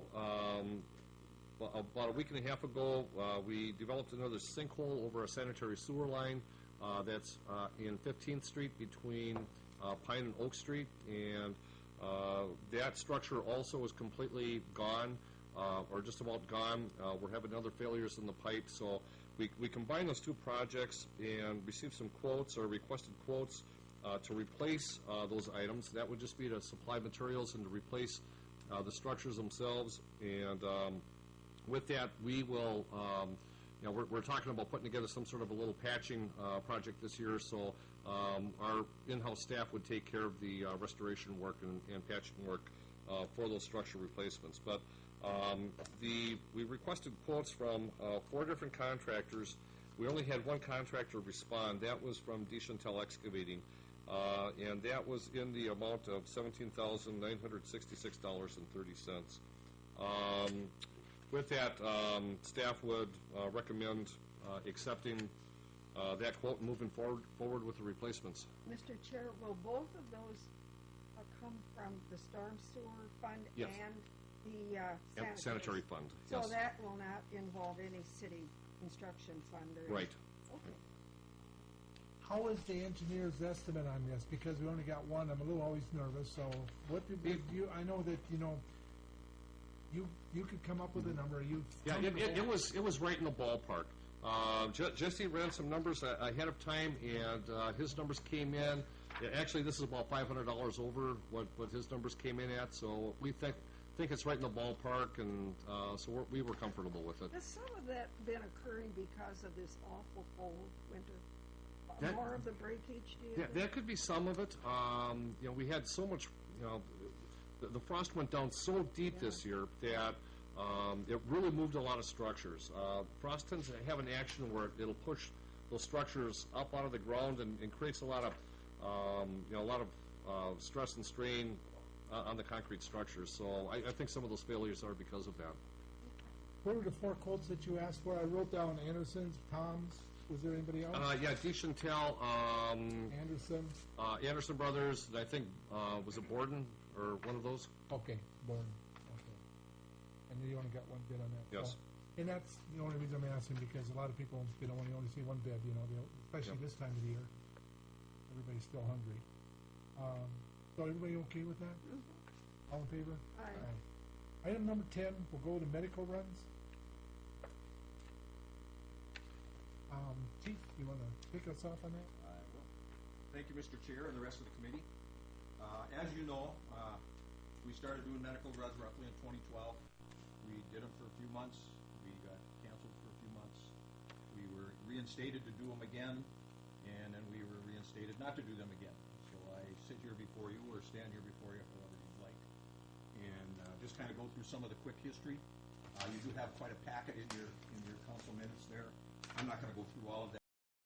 about a week and a half ago, we developed another sinkhole over a sanitary sewer line that's in 15th Street between Pine and Oak Street. And that structure also is completely gone. Or just about gone. We're having other failures in the pipe, so we combined those two projects and received some quotes or requested quotes to replace those items. That would just be to supply materials and to replace the structures themselves. And with that, we will, we're talking about putting together some sort of a little patching project this year, so our in-house staff would take care of the restoration work and patching work for those structure replacements. But we requested quotes from 4 different contractors. We only had one contractor respond. That was from Deschantel Excavating, and that was in the amount of $17,966.30. With that, staff would recommend accepting that quote and moving forward with the replacements. Mr. Chair, will both of those come from the storm sewer fund Yes. and the Sanitary fund, So yes. that will not involve any city construction fund or? Right. Okay. How is the engineer's estimate on this? Because we only got one, I'm a little always nervous, so what did you, I know that, you could come up with a number, you. Yeah, it was right in the ballpark. Jesse ran some numbers ahead of time, and his numbers came in. Actually, this is about $500 over what his numbers came in at, so we think it's right in the ballpark, and so we were comfortable with it. Has some of that been occurring because of this awful cold winter? More of the breakage, do you think? That could be some of it. We had so much, the frost went down so deep this year that it really moved a lot of structures. Frost tends to have an action where it'll push those structures up out of the ground and creates a lot of stress and strain on the concrete structures. So I think some of those failures are because of that. What were the 4 quotes that you asked for? I wrote down Anderson's, Tom's. Was there anybody else? Yeah, Deschantel, Anderson. Anderson Brothers, I think, was it Borden or one of those? Okay, Bourne. Okay. And you only got one bid on that? Yes. So, and that's the only reason I'm asking, because a lot of people, when you only see one bid, especially this time of the year. Everybody's still hungry. So everybody okay with that? All in favor? Aye. Item number 10, we'll go to medical runs. Chief, you want to kick us off on that? I will. Thank you, Mr. Chair, and the rest of the committee. As you know, we started doing medical runs roughly in 2012. We did them for a few months. We got canceled for a few months. We were reinstated to do them again, and then we were reinstated not to do them again. So I sit here before you, or stand here before you, however you'd like, and just kind of go through some of the quick history. You do have quite a packet in your council minutes there. I'm not going to go through all of that.